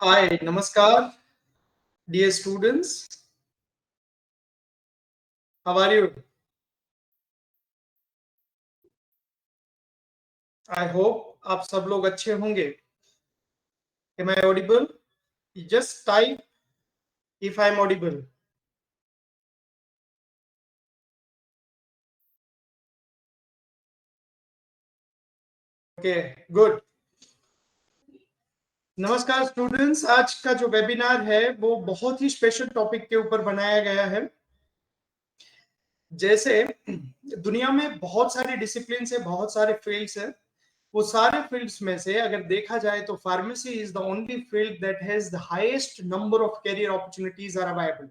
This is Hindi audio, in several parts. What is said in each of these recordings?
Hi, Namaskar, dear students. How are you? I hope आप सब लोग अच्छे होंगे. Am I audible? You just type if I'm audible. Okay, good. नमस्कार स्टूडेंट्स. आज का जो वेबिनार है वो बहुत ही स्पेशल टॉपिक के ऊपर बनाया गया है. जैसे दुनिया में बहुत सारे डिसिप्लिन है, बहुत सारे फील्ड्स है. वो सारे फील्ड्स में से अगर देखा जाए तो pharmacy is the only field that has the highest number of career opportunities are available.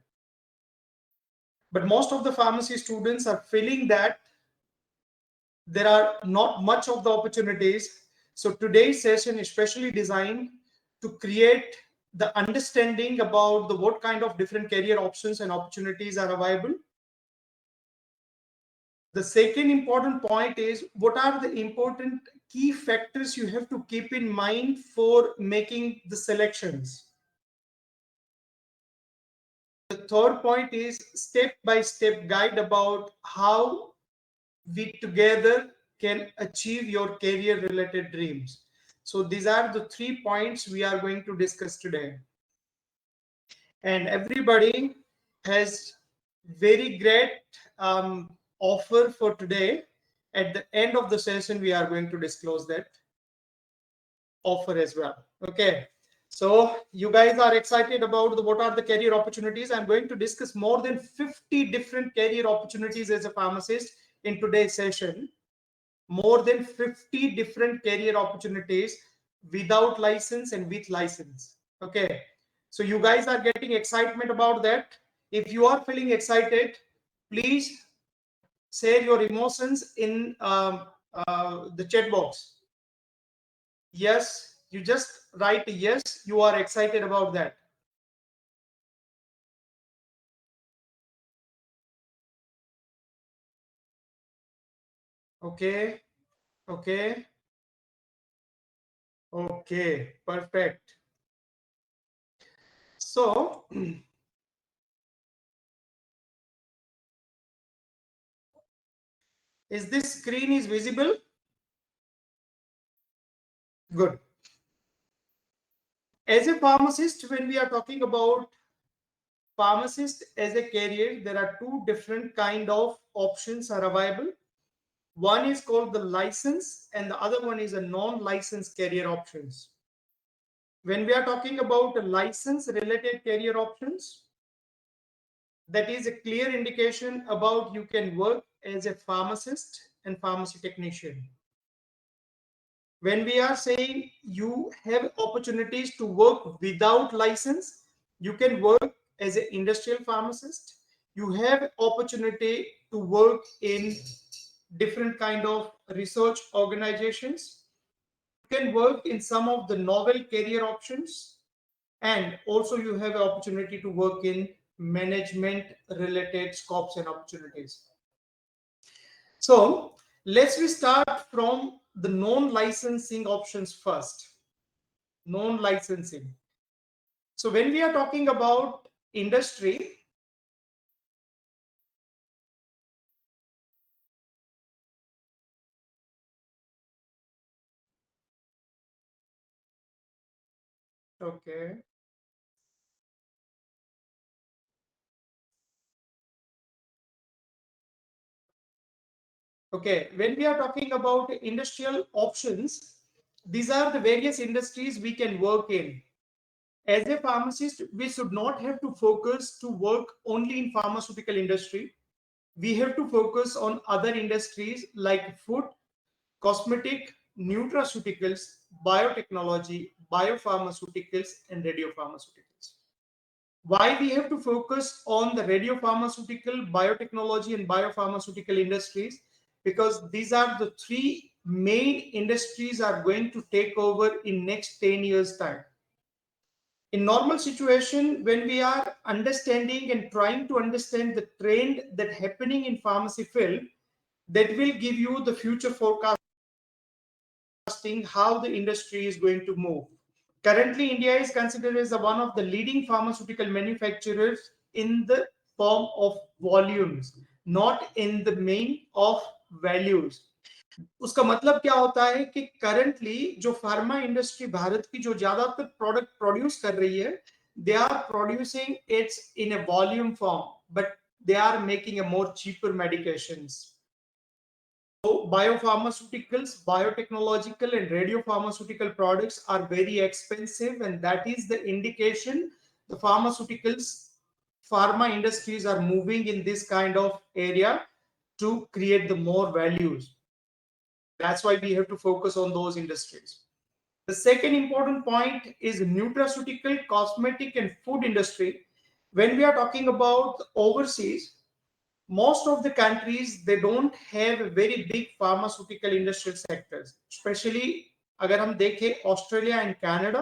But most of the pharmacy students are feeling that there are not much of the opportunities. So today's session is specially designed to create the understanding about what kind of different career options and opportunities are available. The second important point is what are the important key factors you have to keep in mind for making the selections. The third point is step-by-step guide about how we together can achieve your career related dreams. So these are the 3 points we are going to discuss today. And everybody has very great offer for today. At the end of the session, we are going to disclose that offer as well. Okay. So you guys are excited about what are the career opportunities. I'm going to discuss more than 50 different career opportunities as a pharmacist in today's session. More than 50 different career opportunities without license and with license. Okay. So you guys are getting excitement about that. If you are feeling excited, please share your emotions in the chat box. Yes, you just write yes, you are excited about that. Okay. Okay. Okay. Perfect. So is this screen is visible? Good. As a pharmacist, when we are talking about pharmacist as a career, there are two different kind of options are available. One is called the license and the other one is a non-license career options. When we are talking about license related career options, that is a clear indication about you can work as a pharmacist and pharmacy technician. When we are saying you have opportunities to work without license, you can work as an industrial pharmacist. You have opportunity to work in different kind of research organizations. You can work in some of the novel career options, and also you have an opportunity to work in management related scopes and opportunities. So let's we start from the non-licensing options first. Non-licensing. So when we are talking about industry, okay. Okay, when we are talking about industrial options, these are the various industries we can work in. As a pharmacist, we should not have to focus to work only in pharmaceutical industry. We have to focus on other industries like food, cosmetic, nutraceuticals, biotechnology, biopharmaceuticals, and radiopharmaceuticals. Why we have to focus on the radiopharmaceutical, biotechnology, and biopharmaceutical industries? Because these are the three main industries are going to take over in next 10 years time. In normal situation, when we are understanding and trying to understand the trend that happening in pharmacy field, that will give you the future forecasting how the industry is going to move. Currently, India is considered as one of the leading pharmaceutical manufacturers in the form of volumes, not in the main of values. उसका मतलब क्या होता है कि करंटली जो फार्मा इंडस्ट्री भारत की जो ज्यादातर प्रोडक्ट प्रोड्यूस कर रही है, they are producing its in a volume form, but they are making a more cheaper medications. So biopharmaceuticals, biotechnological and radiopharmaceutical products are very expensive, and that is the indication the pharma industries are moving in this kind of area to create the more values. That's why we have to focus on those industries. The second important point is nutraceutical, cosmetic, and food industry. When we are talking about overseas, most of the countries, they don't have a very big pharmaceutical industrial sectors. Especially अगर हम देखें ऑस्ट्रेलिया एंड कनाडा,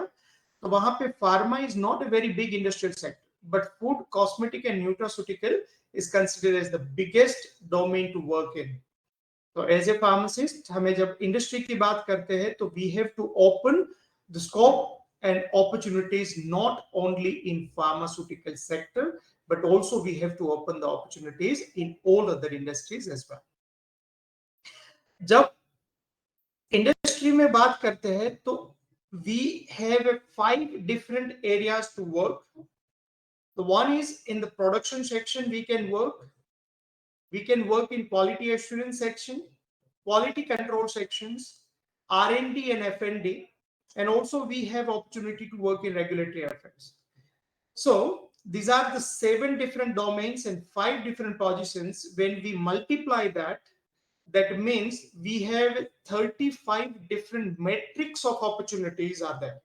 तो वहां पे pharma is not a very big industrial sector, but food, cosmetic, and nutraceutical is considered as the biggest domain to work in. तो एज ए फार्मासिस्ट हमें जब इंडस्ट्री की बात करते हैं, तो we have to open the scope and opportunities not only in pharmaceutical sector, but also we have to open the opportunities in all other industries as well. जब इंडस्ट्री में बात करते हैं, तो we have 5 different areas to work. The one is in the production section. We can work in quality assurance section, quality control sections, R&D and F&D, and also we have opportunity to work in regulatory affairs. So these are the 7 different domains and 5 different positions. When we multiply that, that means we have 35 different metrics of opportunities are there.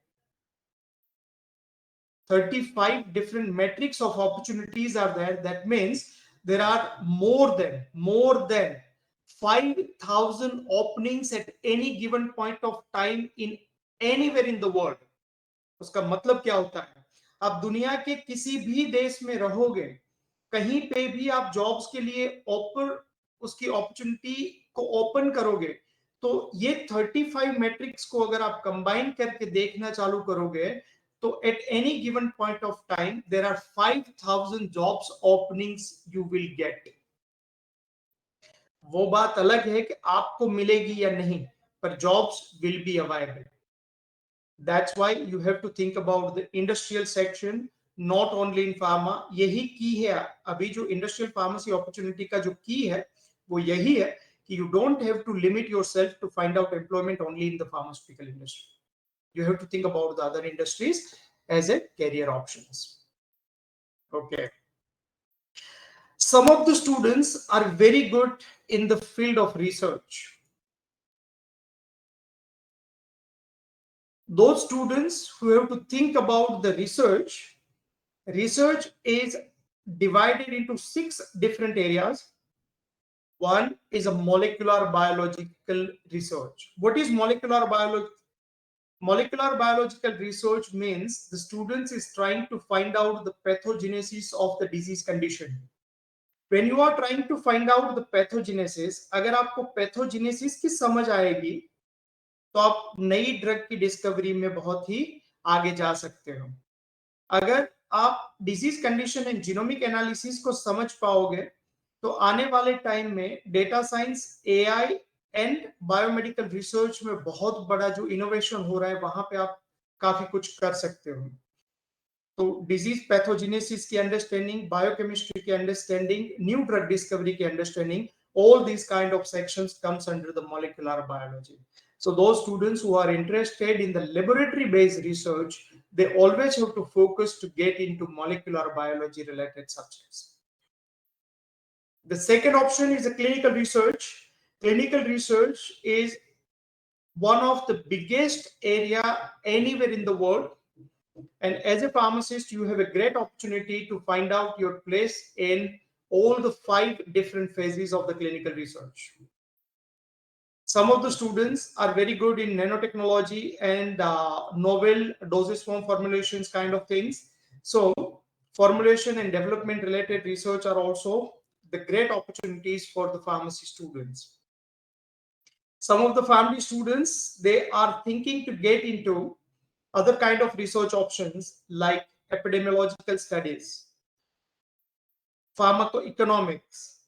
35 different metrics of opportunities are there. That means there are more than 5,000 openings at any given point of time in anywhere in the world. उसका मतलब क्या होता है? आप दुनिया के किसी भी देश में रहोगे, कहीं पे भी आप जॉब्स के लिए उसकी अपॉर्चुनिटी को ओपन करोगे, तो ये 35 मैट्रिक्स को अगर आप कंबाइन करके देखना चालू करोगे, तो at any given point of time there are 5,000 jobs openings you will get. वो बात अलग है कि आपको मिलेगी या नहीं, पर jobs will be available. That's why you have to think about the industrial section, not only in pharma. यही की है अभी जो industrial pharmacy opportunity का जो की है, वो यही है कि you don't have to limit yourself to find out employment only in the pharmaceutical industry. You have to think about the other industries as a career options. Okay. Some of the students are very good in the field of research. Those students who have to think about the research is divided into 6 different areas. One is a molecular biological research. What is molecular biology? Molecular biological research means the students is trying to find out the pathogenesis of the disease condition. When you are trying to find out the pathogenesis, अगर आपको pathogenesis की समझ आएगी, तो आप नई ड्रग की डिस्कवरी में बहुत ही आगे जा सकते हो. अगर आप disease condition and genomic analysis को समझ पाओगे, तो आने वाले टाइम में data science, AI and biomedical research में बहुत बड़ा जो इनोवेशन हो रहा है, वहां पे आप काफी कुछ कर सकते हो. तो डिजीज पैथोजेनेसिस की अंडरस्टैंडिंग, बायोकेमिस्ट्री की अंडरस्टैंडिंग, न्यू ड्रग डिस्कवरी की understanding, all these kind of sections comes under the molecular biology. So those students who are interested in the laboratory based research, they always have to focus to get into molecular biology related subjects. The second option is the clinical research. Clinical research is one of the biggest area anywhere in the world. And as a pharmacist, you have a great opportunity to find out your place in all the 5 different phases of the clinical research. Some of the students are very good in nanotechnology and novel dosage form formulations kind of things. So formulation and development related research are also the great opportunities for the pharmacy students. Some of the family students, they are thinking to get into other kind of research options like epidemiological studies, pharmacoeconomics,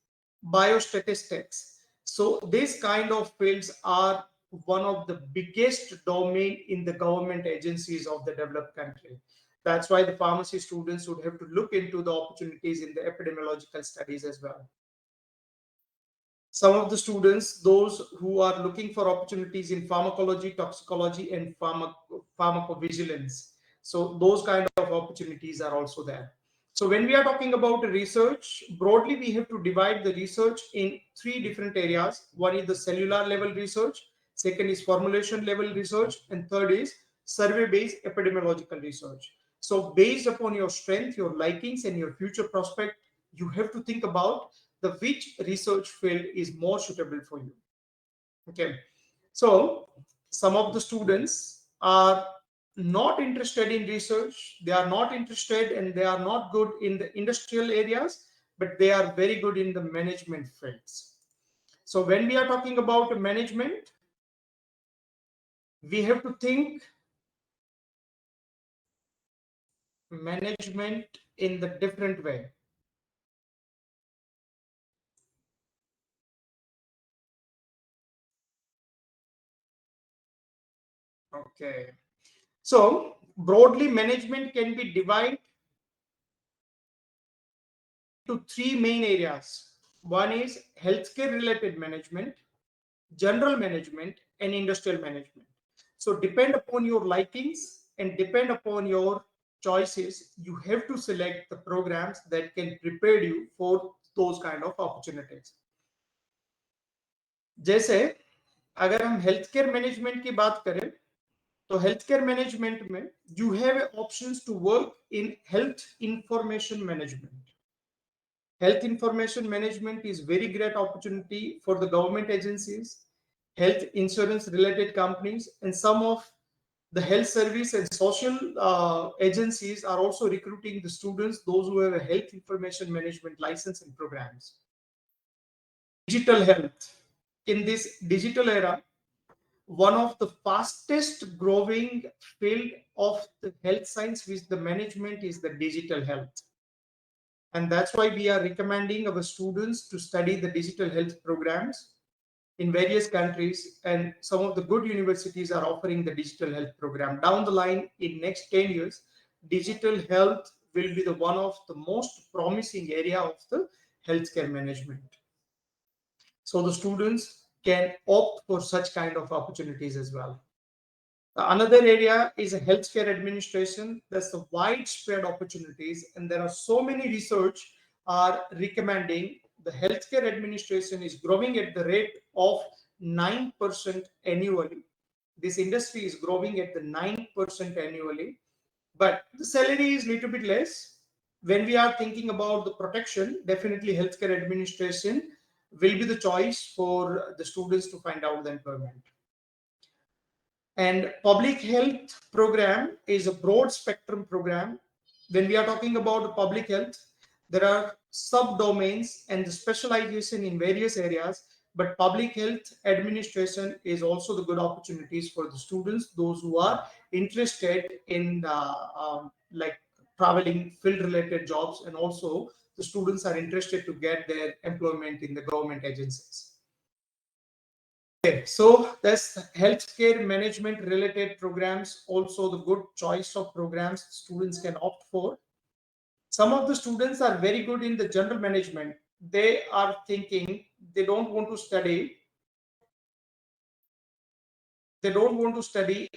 biostatistics. So these kind of fields are one of the biggest domain in the government agencies of the developed country. That's why the pharmacy students would have to look into the opportunities in the epidemiological studies as well. Some of the students, those who are looking for opportunities in pharmacology, toxicology, and pharmacovigilance. So those kind of opportunities are also there. So when we are talking about research, broadly, we have to divide the research in three different areas. One is the cellular level research, second is formulation level research, and third is survey-based epidemiological research. So based upon your strength, your likings, and your future prospect, you have to think about the which research field is more suitable for you. Okay, so some of the students are not interested in research, they are not interested and they are not good in the industrial areas, but they are very good in the management fields. So when we are talking about management, we have to think management in the different way. Okay, so broadly management can be divided to three main areas. One is healthcare related management, general management, and industrial management. So depend upon your likings and depend upon your choices, you have to select the programs that can prepare you for those kind of opportunities. जैसे अगर हम हेल्थ केयर मैनेजमेंट की बात करें तो हेल्थ केयर मैनेजमेंट में you have options to work in health information management. Health information management is very great opportunity for the government agencies, health insurance related companies, and some of the health service and social agencies are also recruiting the students, those who have a health information management license and programs. Digital health. In this digital era, one of the fastest growing field of the health science with the management is the digital health. And that's why we are recommending our students to study the digital health programs in various countries, and some of the good universities are offering the digital health program. Down the line, in next 10 years, digital health will be the one of the most promising area of the healthcare management. So the students can opt for such kind of opportunities as well. Another area is a healthcare administration. There's a widespread opportunities, and there are so many research are recommending the healthcare administration is growing at the rate of 9% annually. This industry is growing at the 9% annually, but the salary is little bit less. When we are thinking about the protection, definitely healthcare administration will be the choice for the students to find out the employment. And public health program is a broad spectrum program. When we are talking about public health, there are subdomains and the specialization in various areas, but public health administration is also the good opportunities for the students, those who are interested in like traveling field related jobs, and also the students are interested to get their employment in the government agencies. Okay, so there's healthcare management related programs, also the good choice of programs students can opt for. Some of the students are very good in the general management. They are thinking they don't want to study,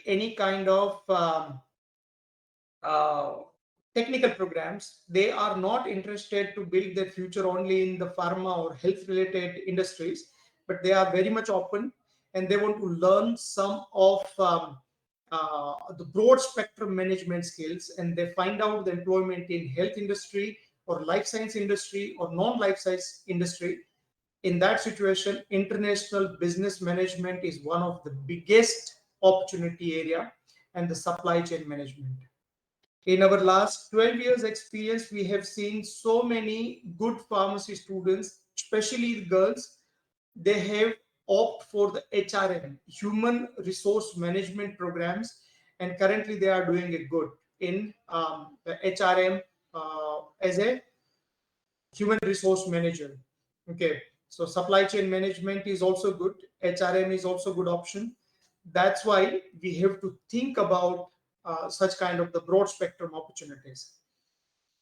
any kind of technical programs. They are not interested to build their future only in the pharma or health related industries, but they are very much open and they want to learn some of the broad spectrum management skills, and they find out the employment in health industry or life science industry or non-life science industry. in that situation, international business management is one of the biggest opportunity area, and the supply chain management. In our last 12 years experience, we have seen so many good pharmacy students, especially girls, they have opt for the HRM, human resource management programs, and currently they are doing it good in the HRM as a human resource manager. Okay, so supply chain management is also good, HRM is also good option. That's why we have to think about such kind of the broad spectrum opportunities.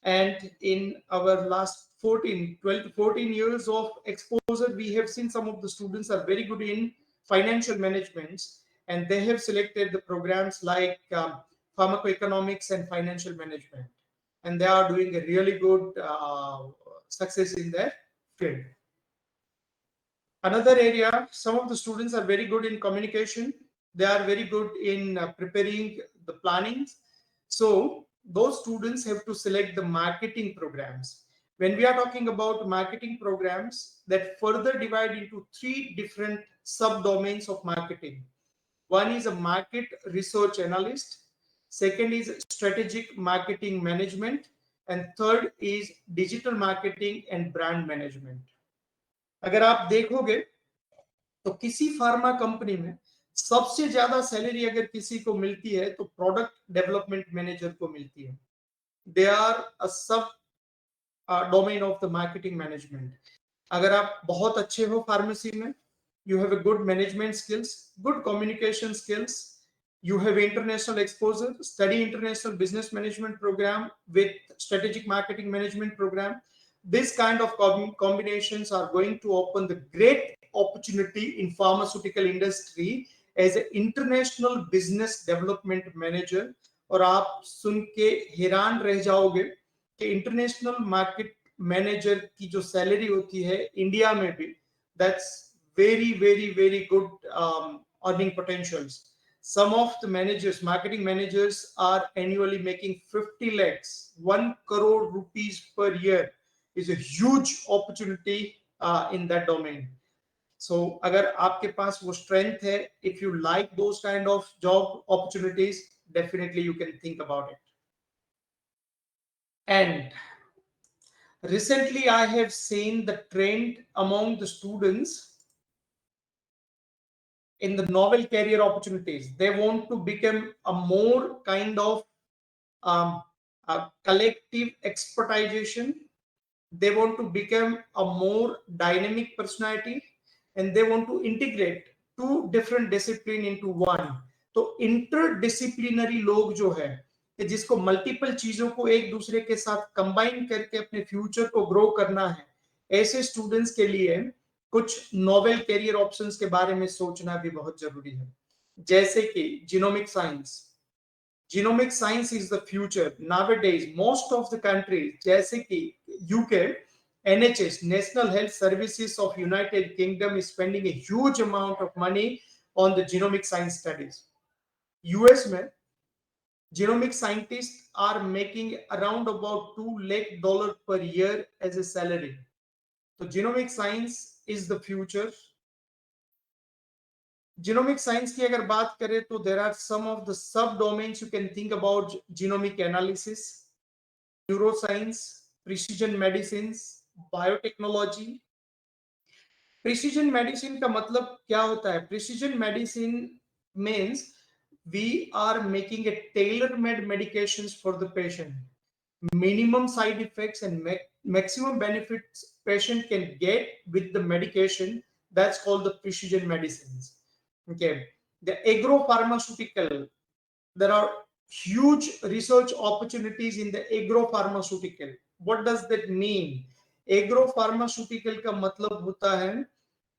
And in our last 12 to 14 years of exposure, we have seen some of the students are very good in financial management, and they have selected the programs like pharmacoeconomics and financial management, and they are doing a really good success in their field. Another area, some of the students are very good in communication. They are very good in preparing the plannings. So those students have to select the marketing programs. When we are talking about marketing programs, that further divide into three different subdomains of marketing. One is a market research analyst. Second is strategic marketing management. And third is digital marketing and brand management. अगर आप देखोगे तो किसी फार्मा कंपनी में सबसे ज्यादा सैलरी अगर किसी को मिलती है तो प्रोडक्ट डेवलपमेंट मैनेजर को मिलती है. दे आर अ सब domain of the marketing management. अगर आप बहुत अच्छे हो फार्मेसी में, you have a good management skills, good communication skills, you have international exposure, study international business management program with strategic marketing management program. This kind of combinations are going to open the great opportunity in pharmaceutical industry as an international business development manager. और आप सुन के हैरान रह जाओगे कि इंटरनेशनल मार्केट मैनेजर की जो सैलरी होती है इंडिया में भी, that's very good earning potentials. Some of the managers, marketing managers, are annually making 50 lakhs, 1 crore rupees per year. Is a huge opportunity in that domain. So अगर आपके पास वो strength है, if you like those kind of job opportunities, definitely you can think about it. And recently I have seen the trend among the students in the novel career opportunities. They want to become a more kind of a collective expertization. They want to become a more dynamic personality, and they want to integrate two different discipline into one. तो interdisciplinary लोग जो है कि जिसको मल्टीपल चीजों को एक दूसरे के साथ कंबाइन करके अपने फ्यूचर को ग्रो करना है, ऐसे स्टूडेंट्स के लिए कुछ नोवेल कैरियर ऑप्शंस के बारे में सोचना भी बहुत जरूरी है. जैसे कि genomic science. Genomic science is the future. Nowadays, most of the countries, जैसे कि UK, NHS, National Health Services of United Kingdom, is spending a huge amount of money on the genomic science studies. US में genomic scientists are making around about $2 lakh per year as a salary. So genomic science is the future. Genomic science की अगर बात करें तो there are some of the sub domains you can think about. Genomic analysis, neuroscience, precision medicines, biotechnology. Precision medicine का मतलब क्या होता है? Precision medicine means we are making a tailor-made medications for the patient. Minimum side effects and maximum benefits patient can get with the medication. That's called the precision medicines. Okay, the agro-pharmaceutical, there are huge research opportunities in the agro-pharmaceutical. What does that mean? Agro-pharmaceutical का मतलब होता है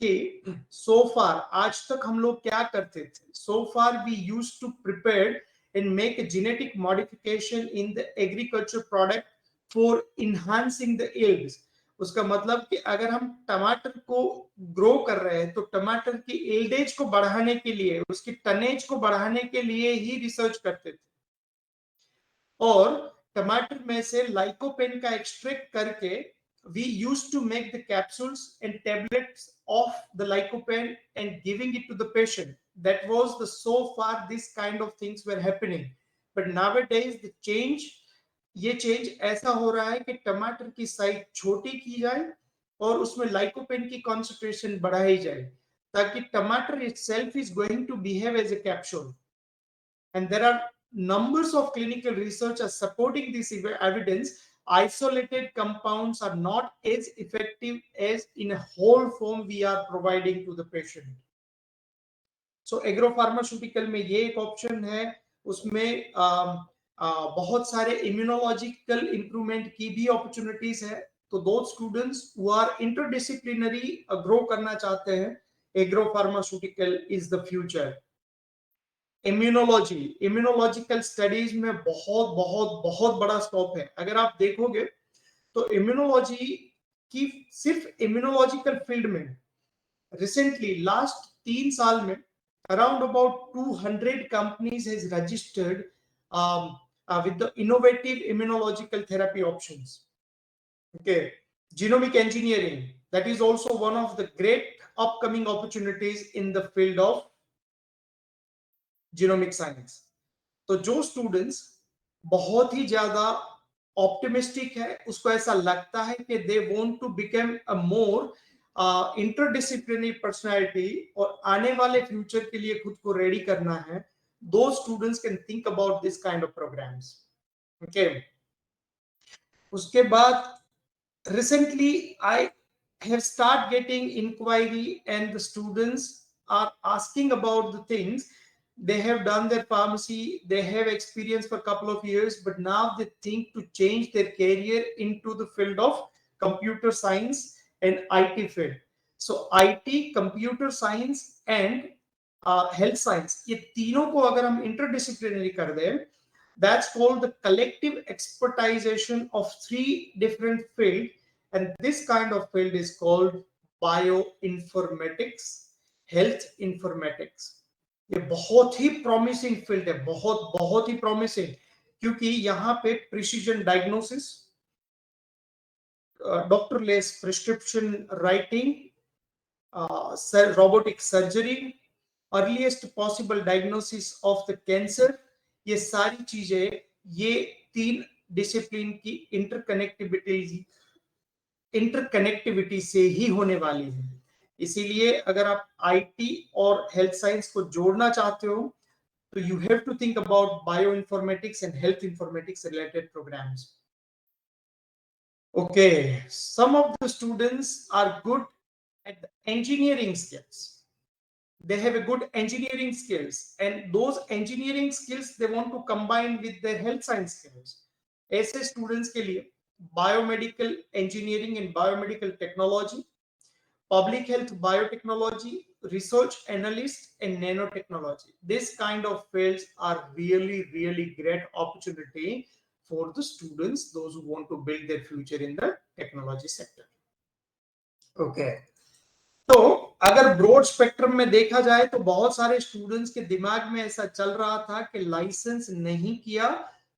कि so far, आज तक हम लोग क्या करते थे? So far we used to prepare and make a genetic modification in the agriculture product for enhancing the yields. उसका मतलब कि अगर हम टमाटर को ग्रो कर रहे हैं तो टमाटर की एल्डेज को बढ़ाने के लिए, उसकी टनेज को बढ़ाने के लिए ही रिसर्च करते थे. और टमाटर में से लाइकोपेन का एक्सट्रैक्ट करके we used to make the capsules and tablets of the lycopene and giving it to the patient. That was the so far this kind of things were happening. But nowadays the change, ये चेंज ऐसा हो रहा है कि टमाटर की साइज छोटी की जाए और उसमें लाइकोपेन की कॉन्सेंट्रेशन बढ़ाई जाए ताकि टमाटर itself is going to behave as a capsule. And there are numbers of clinical research are supporting this evidence. Isolated compounds are not as effective as in a whole form we are providing to the patient. So agropharmaceutical में ये एक ऑप्शन है, उसमें बहुत सारे इम्यूनोलॉजिकल इंप्रूवमेंट की भी अपॉर्चुनिटीज है. तो those students who are interdisciplinary grow करना चाहते हैं, agropharmaceutical is the future. Immunology, immunological studies में बहुत बहुत बहुत बड़ा स्कोप है. अगर आप देखोगे तो इम्यूनोलॉजी की सिर्फ इम्यूनोलॉजिकल फील्ड में रिसेंटली लास्ट 3 साल में around about 200 companies has registered with the innovative immunological therapy options. Okay, genomic engineering, that is also one of the great upcoming opportunities in the field of genomic science. तो जो स्टूडेंट्स बहुत ही ज्यादा ऑप्टिमिस्टिक है, उसको ऐसा लगता है कि they want to become a more interdisciplinary personality और आने वाले फ्यूचर के लिए खुद को रेडी करना है, दो students can think about this kind of programs. Okay, उसके बाद recently I have start getting inquiry and the students are asking about the things. They have done their pharmacy, they have experience for a couple of years, but now they think to change their career into the field of computer science and IT field. So IT, computer science and health science, ये तीनों को अगर हम interdisciplinary कर दें, that's called the collective expertization of 3 different fields. And this kind of field is called bioinformatics, health informatics. ये बहुत ही promising field है, बहुत ही promising, क्योंकि यहाँ पे precision diagnosis, doctor-less prescription writing, robotic surgery, earliest possible diagnosis of the cancer, ये सारी चीजें ये 3 डिसिप्लिन की इंटरकनेक्टिविटी से ही होने वाली है. इसीलिए अगर आप आईटी और हेल्थ साइंस को जोड़ना चाहते हो तो you have to think about bioinformatics and health informatics related programs. Okay, some of the students are good at the engineering skills. They have a good engineering skills, and those engineering skills they want to combine with their health science skills. ऐसे students के लिए biomedical engineering and biomedical technology, public health biotechnology, research analyst and nanotechnology, this kind of fields are really great opportunity for the students, those who want to build their future in the technology sector. Okay, तो अगर ब्रॉड स्पेक्ट्रम में देखा जाए तो बहुत सारे स्टूडेंट्स के दिमाग में ऐसा चल रहा था कि लाइसेंस नहीं किया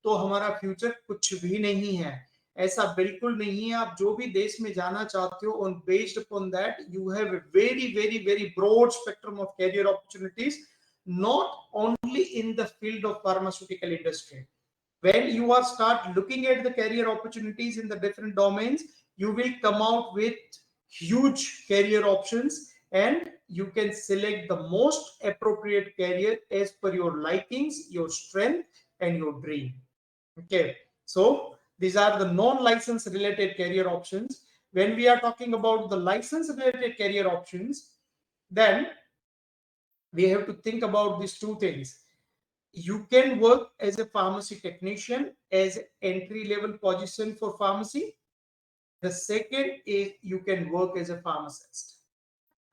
तो हमारा फ्यूचर कुछ भी नहीं है. ऐसा बिल्कुल नहीं है. आप जो भी देश में जाना चाहते हो, on based upon that you have a very broad spectrum of career opportunities, not only in the field of pharmaceutical industry. When you are start looking at the career opportunities in the different domains, you will come out with huge career options and you can select the most appropriate career as per your likings, your strength and your dream. Okay, so these are the non-license related career options. When we are talking about the license related career options, then we have to think about these 2 things. You can work as a pharmacy technician as an entry level position for pharmacy. The second is you can work as a pharmacist.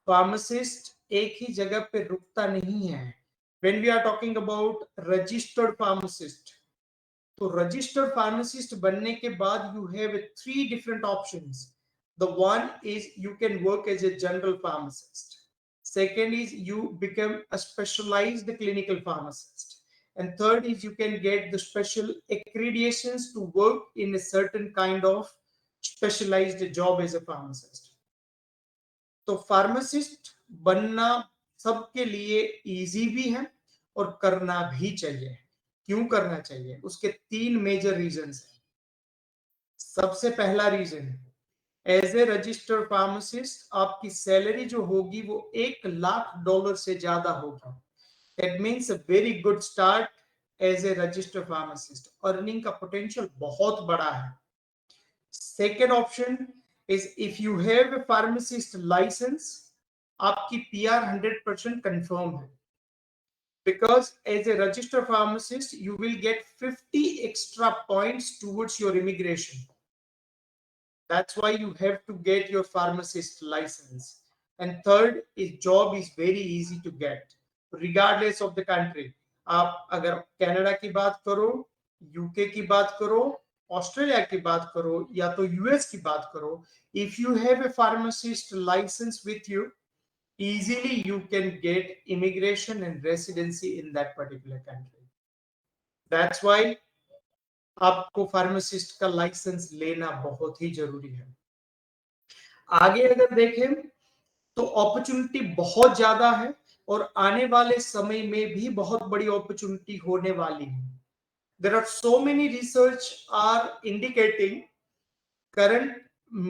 Pharmacist एक ही जगह पे रुकता नहीं है. When we are talking about registered pharmacist, तो registered pharmacist बनने के बाद you have 3 different options. The one is you can work as a general pharmacist. Second is you become a specialized clinical pharmacist. And third is you can get the special accreditations to work in a certain kind of specialized job as a pharmacist. तो फार्मासिस्ट बनना सबके लिए इजी भी है और करना भी चाहिए। क्यों करना चाहिए? उसके 3 मेजर रीजंस हैं। सबसे पहला reason, as a registered pharmacist आपकी सैलरी जो होगी वो $1,00,000 से ज्यादा होगी। That means a very good start as a registered pharmacist. Earning का पोटेंशियल बहुत बड़ा है। Second option is if you have a pharmacist license, आपकी PR 100% कंफर्म है। Because as a registered pharmacist, you will get 50 extra points towards your immigration. That's why you have to get your pharmacist license. And third is job is very easy to get, regardless of the country. आप अगर कनाडा की बात करो, यूके की बात करो, ऑस्ट्रेलिया की बात करो या तो यूएस की बात करो, if you have a pharmacist license with you, easily you can get immigration and residency in that particular country. That's why आपको फार्मासिस्ट का लाइसेंस लेना बहुत ही जरूरी है। आगे अगर देखें तो अपॉर्चुनिटी बहुत ज्यादा है और आने वाले समय में भी बहुत बड़ी अपॉर्चुनिटी होने वाली है। There are so many research are indicating current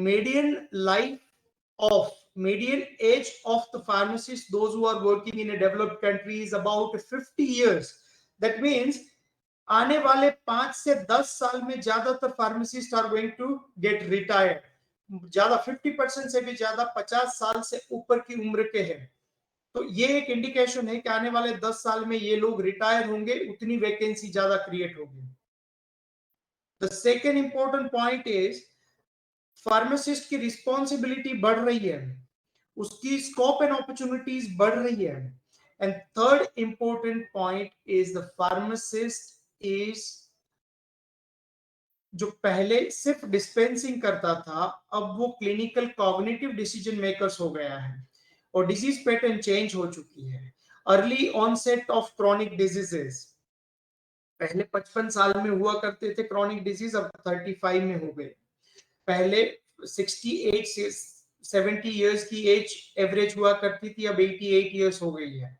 median life of median age of the pharmacists, those who are working in a developed country, is about 50 years. That means आने वाले 5 से 10 साल में ज्यादातर pharmacist are going to get retired. ज्यादा 50% से भी ज्यादा 50 साल से ऊपर की उम्र के हैं। तो ये एक इंडिकेशन है कि आने वाले 10 साल में ये लोग रिटायर होंगे, उतनी वैकेंसी ज्यादा क्रिएट होगी। The second important point is pharmacist की रिस्पॉन्सिबिलिटी बढ़ रही है, उसकी स्कोप एंड अपॉर्चुनिटीज बढ़ रही है। And third important point is the pharmacist is, जो पहले सिर्फ डिस्पेंसिंग करता था, अब वो क्लिनिकल कॉग्निटिव डिसीजन मेकर्स हो गया है और डिजीज पैटर्न चेंज हो चुकी है। Early onset of chronic diseases, पहले 55 साल में हुआ करते थे क्रॉनिक डिजीज, अब 35 में हो गए। पहले 68 से 70 इयर्स की एज एवरेज हुआ करती थी, अब 88 इयर्स हो गई है।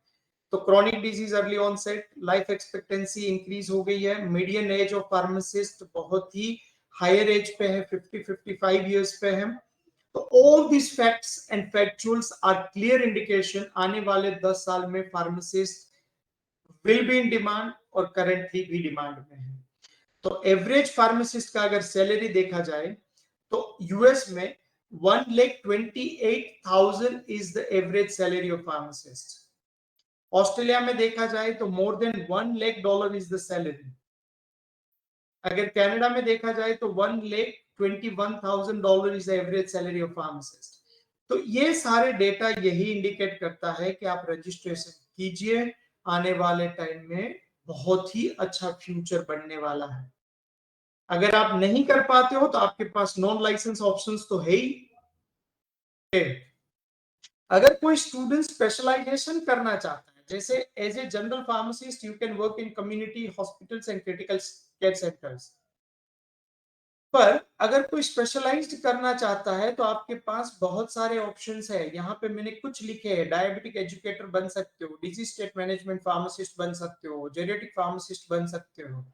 तो chronic disease early onset, life expectancy increase हो गई है। मीडियन एज ऑफ फार्मासिस्ट बहुत ही हायर एज पे है, 50-55 इयर्स पे है। तो all this facts and factuals are clear indication आने वाले 10 साल में pharmacist will be in demand और करंटली भी डिमांड में है। तो एवरेज फार्मासिस्ट का अगर सैलरी देखा जाए तो यूएस में 1,28,000 is the average salary of pharmacist. Australia में देखा जाए तो more than $1,00,000 is the salary. अगर कनाडा में देखा जाए तो $1,21,000 is the average salary of pharmacist. तो ये सारे डेटा यही इंडिकेट करता है कि आप रजिस्ट्रेशन कीजिए, आने वाले टाइम में बहुत ही अच्छा फ्यूचर बनने वाला है। अगर आप नहीं कर पाते हो तो आपके पास नॉन लाइसेंस ऑप्शंस तो है ही। अगर कोई स्टूडेंट स्पेशलाइजेशन करना चाहता है, जैसे as a general pharmacist you can work in community hospitals and critical care centres, पर अगर कोई स्पेशलाइज्ड करना चाहता है तो आपके पास बहुत सारे ऑप्शंस है। यहाँ पे मैंने कुछ लिखे हैं। डायबिटिक एजुकेटर बन सकते हो, डिजीज स्टेट मैनेजमेंट फार्मासिस्ट बन सकते हो, जेनेटिक फार्मासिस्ट बन सकते हो,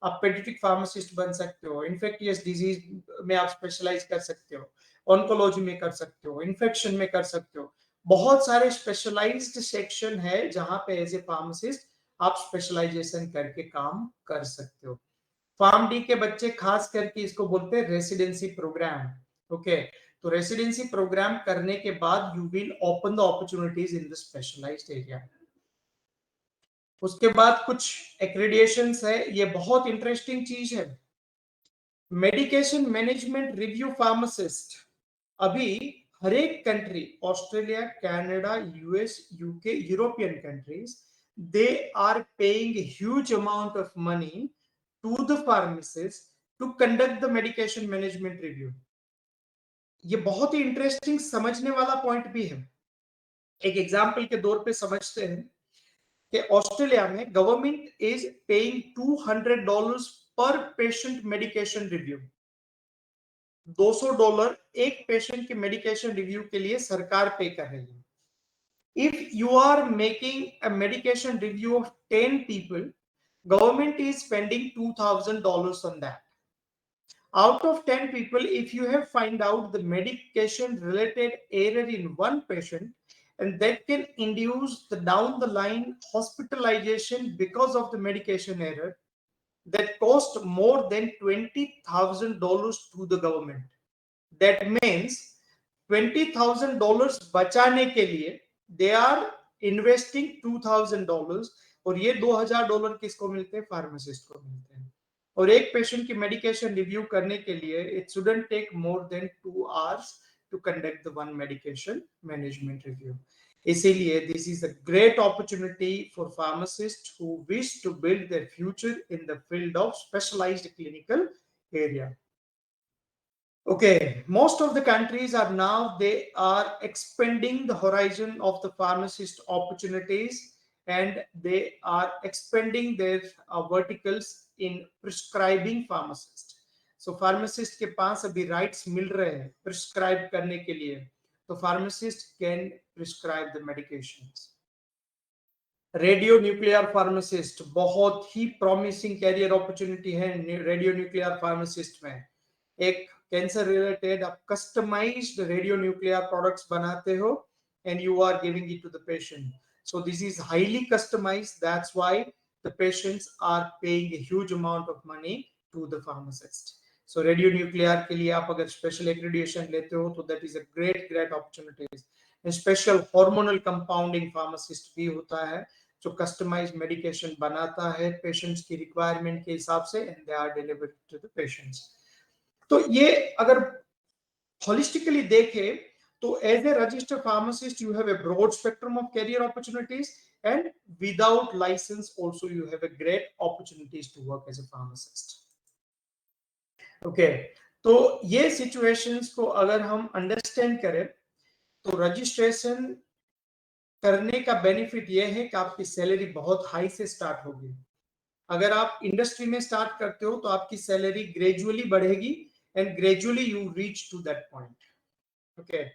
आप पेडियाट्रिक फार्मासिस्ट बन सकते हो, इन्फेक्टियस डिजीज में आप स्पेशलाइज कर सकते हो, ऑन्कोलॉजी में कर सकते हो, इन्फेक्शन में कर सकते हो। बहुत सारे स्पेशलाइज्ड सेक्शन है जहां पे एज ए फार्मासिस्ट आप स्पेशलाइजेशन करके काम कर सकते हो। फार्म डी के बच्चे खास करके इसको बोलते हैं रेसिडेंसी प्रोग्राम। ओके, तो रेसिडेंसी प्रोग्राम करने के बाद you will open the opportunities in the specialized area. उसके बाद कुछ एक्रेडिएशंस है, ये बहुत इंटरेस्टिंग चीज है। मेडिकेशन मैनेजमेंट रिव्यू फार्मासिस्ट, अभी हर एक country, Australia, Canada, US, UK, European countries, they are paying huge amount of money to the pharmacist to conduct the medication management review। ये बहुत ही इंटरेस्टिंग समझने वाला पॉइंट भी है। एक एग्जांपल के तौर पे समझते हैं कि ऑस्ट्रेलिया में गवर्नमेंट इज पेइंग $200 पर पेशेंट मेडिकेशन रिव्यू। $200 एक पेशेंट के मेडिकेशन रिव्यू के लिए सरकार पे कर रही है. If you are making a medication review of 10 people, government is spending $2,000 on that. Out of 10 people, if you have find out the medication related error in one patient, and that can induce the down the line hospitalization because of the medication error, that cost more than $20,000 to the government. That means $20,000 बचाने के लिए they are investing $2,000, और ये $2,000 किसको मिलते हैं? फार्मासिस्ट को मिलते हैं. और एक पेशेंट की मेडिकेशन रिव्यू करने के लिए it shouldn't take more than 2 hours to conduct the one medication management review. इसीलिए this is a great opportunity for pharmacists who wish to build their future in the field of specialized clinical area. Okay, most of the countries are now, they are expanding the horizon of the pharmacist opportunities, and they are expanding their verticals in prescribing pharmacist. So pharmacist के पास अभी rights मिल रहे हैं prescribe करने के लिए, तो pharmacist can prescribe the medications. Radio nuclear pharmacist बहुत ही प्रॉमिसिंग कैरियर अपॉर्चुनिटी है रेडियो न्यूक्लियर फार्मासिस्ट में. एक कैंसर रिलेटेड आप कस्टमाइज्ड रेडियो न्यूक्लियर प्रोडक्ट्स बनाते हो and you are giving it to the patient. So this is highly customized. That's why the patients are paying a huge amount of money to the pharmacist. So radio nuclear के लिए आप अगर स्पेशल एक्रेडिटेशन लेते हो तो that is a great opportunity. Special hormonal compounding pharmacist भी होता है जो कस्टमाइज्ड मेडिकेशन बनाता है पेशेंट्स की रिक्वायरमेंट के हिसाब से and they are delivered to the patients. तो ये अगर होलिस्टिकली देखें तो as a registered pharmacist you have a broad spectrum of career opportunities and without license also you have a great opportunities to work as a pharmacist. Okay, तो ये सिचुएशंस को अगर हम अंडरस्टैंड करें तो रजिस्ट्रेशन करने का बेनिफिट ये है कि आपकी सैलरी बहुत हाई से स्टार्ट होगी. अगर आप इंडस्ट्री में स्टार्ट करते हो तो आपकी सैलरी ग्रेजुअली बढ़ेगी and gradually you reach to that point. Okay,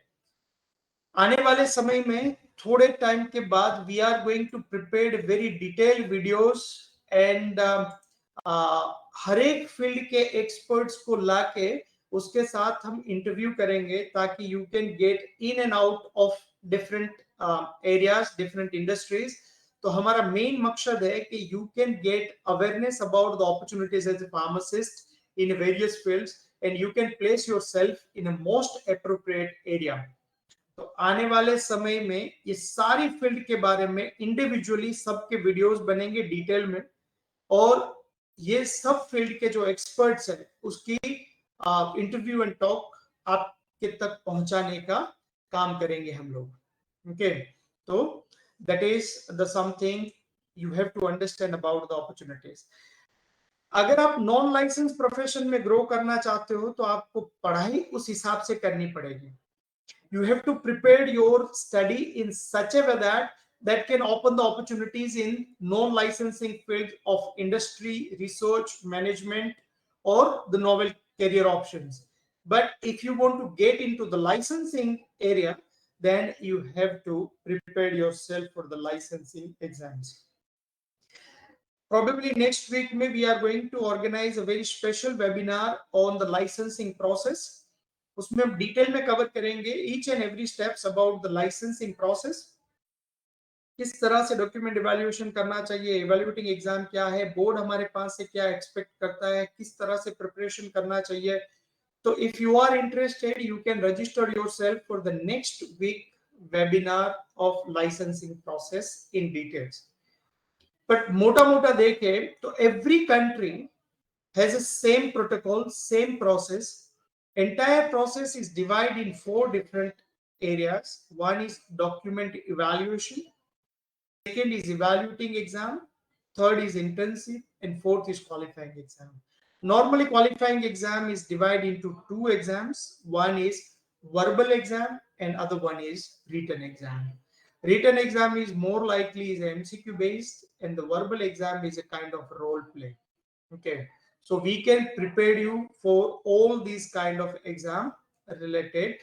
आने वाले समय में थोड़े टाइम के बाद we are going to prepare very detailed videos and हर एक फील्ड के एक्सपर्ट्स को लाके उसके साथ हम इंटरव्यू करेंगे ताकि you can get in and out of different areas different industries. तो हमारा मेन मकसद है कि you can get awareness about the opportunities as a pharmacist in various fields and you can place yourself in a most appropriate area. तो आने वाले समय में ये सारी फील्ड के बारे में इंडिविजुअली सबके वीडियोस बनेंगे डिटेल में, और ये सब फील्ड के जो एक्सपर्ट्स हैं उसकी इंटरव्यू एंड टॉक आपके तक पहुंचाने का काम करेंगे हम लोग. ओके, तो that is the something you have to understand about the opportunities. अगर आप नॉन लाइसेंस प्रोफेशन में ग्रो करना चाहते हो तो आपको पढ़ाई उस हिसाब से करनी पड़ेगी. You have to prepare your study in such a way that can open the opportunities in non-licensing fields of industry, research, management, or the novel career options. But if you want to get into the licensing area, then you have to prepare yourself for the licensing exams. Probably next week, we are going to organize a very special webinar on the licensing process. उसमें हम डिटेल में कवर करेंगे each and every steps about the licensing process. किस तरह से डॉक्यूमेंट इवैल्यूएशन करना चाहिए, इवैल्यूएटिंग एग्जाम क्या है, बोर्ड हमारे पास से क्या एक्सपेक्ट करता है, किस तरह से प्रिपरेशन करना चाहिए. तो if you are interested you can register yourself for the next week webinar of licensing process in details. But मोटा मोटा देखे तो every country has a same protocol, same process. Entire process is divided in 4 different areas. One is document evaluation, second is evaluating exam, third is intensive, and fourth is qualifying exam. Normally qualifying exam is divided into 2 exams. One is verbal exam and other one is written exam. Written exam is more likely is MCQ based and the verbal exam is a kind of role play. Okay, So we can prepare you for all these kind of exam related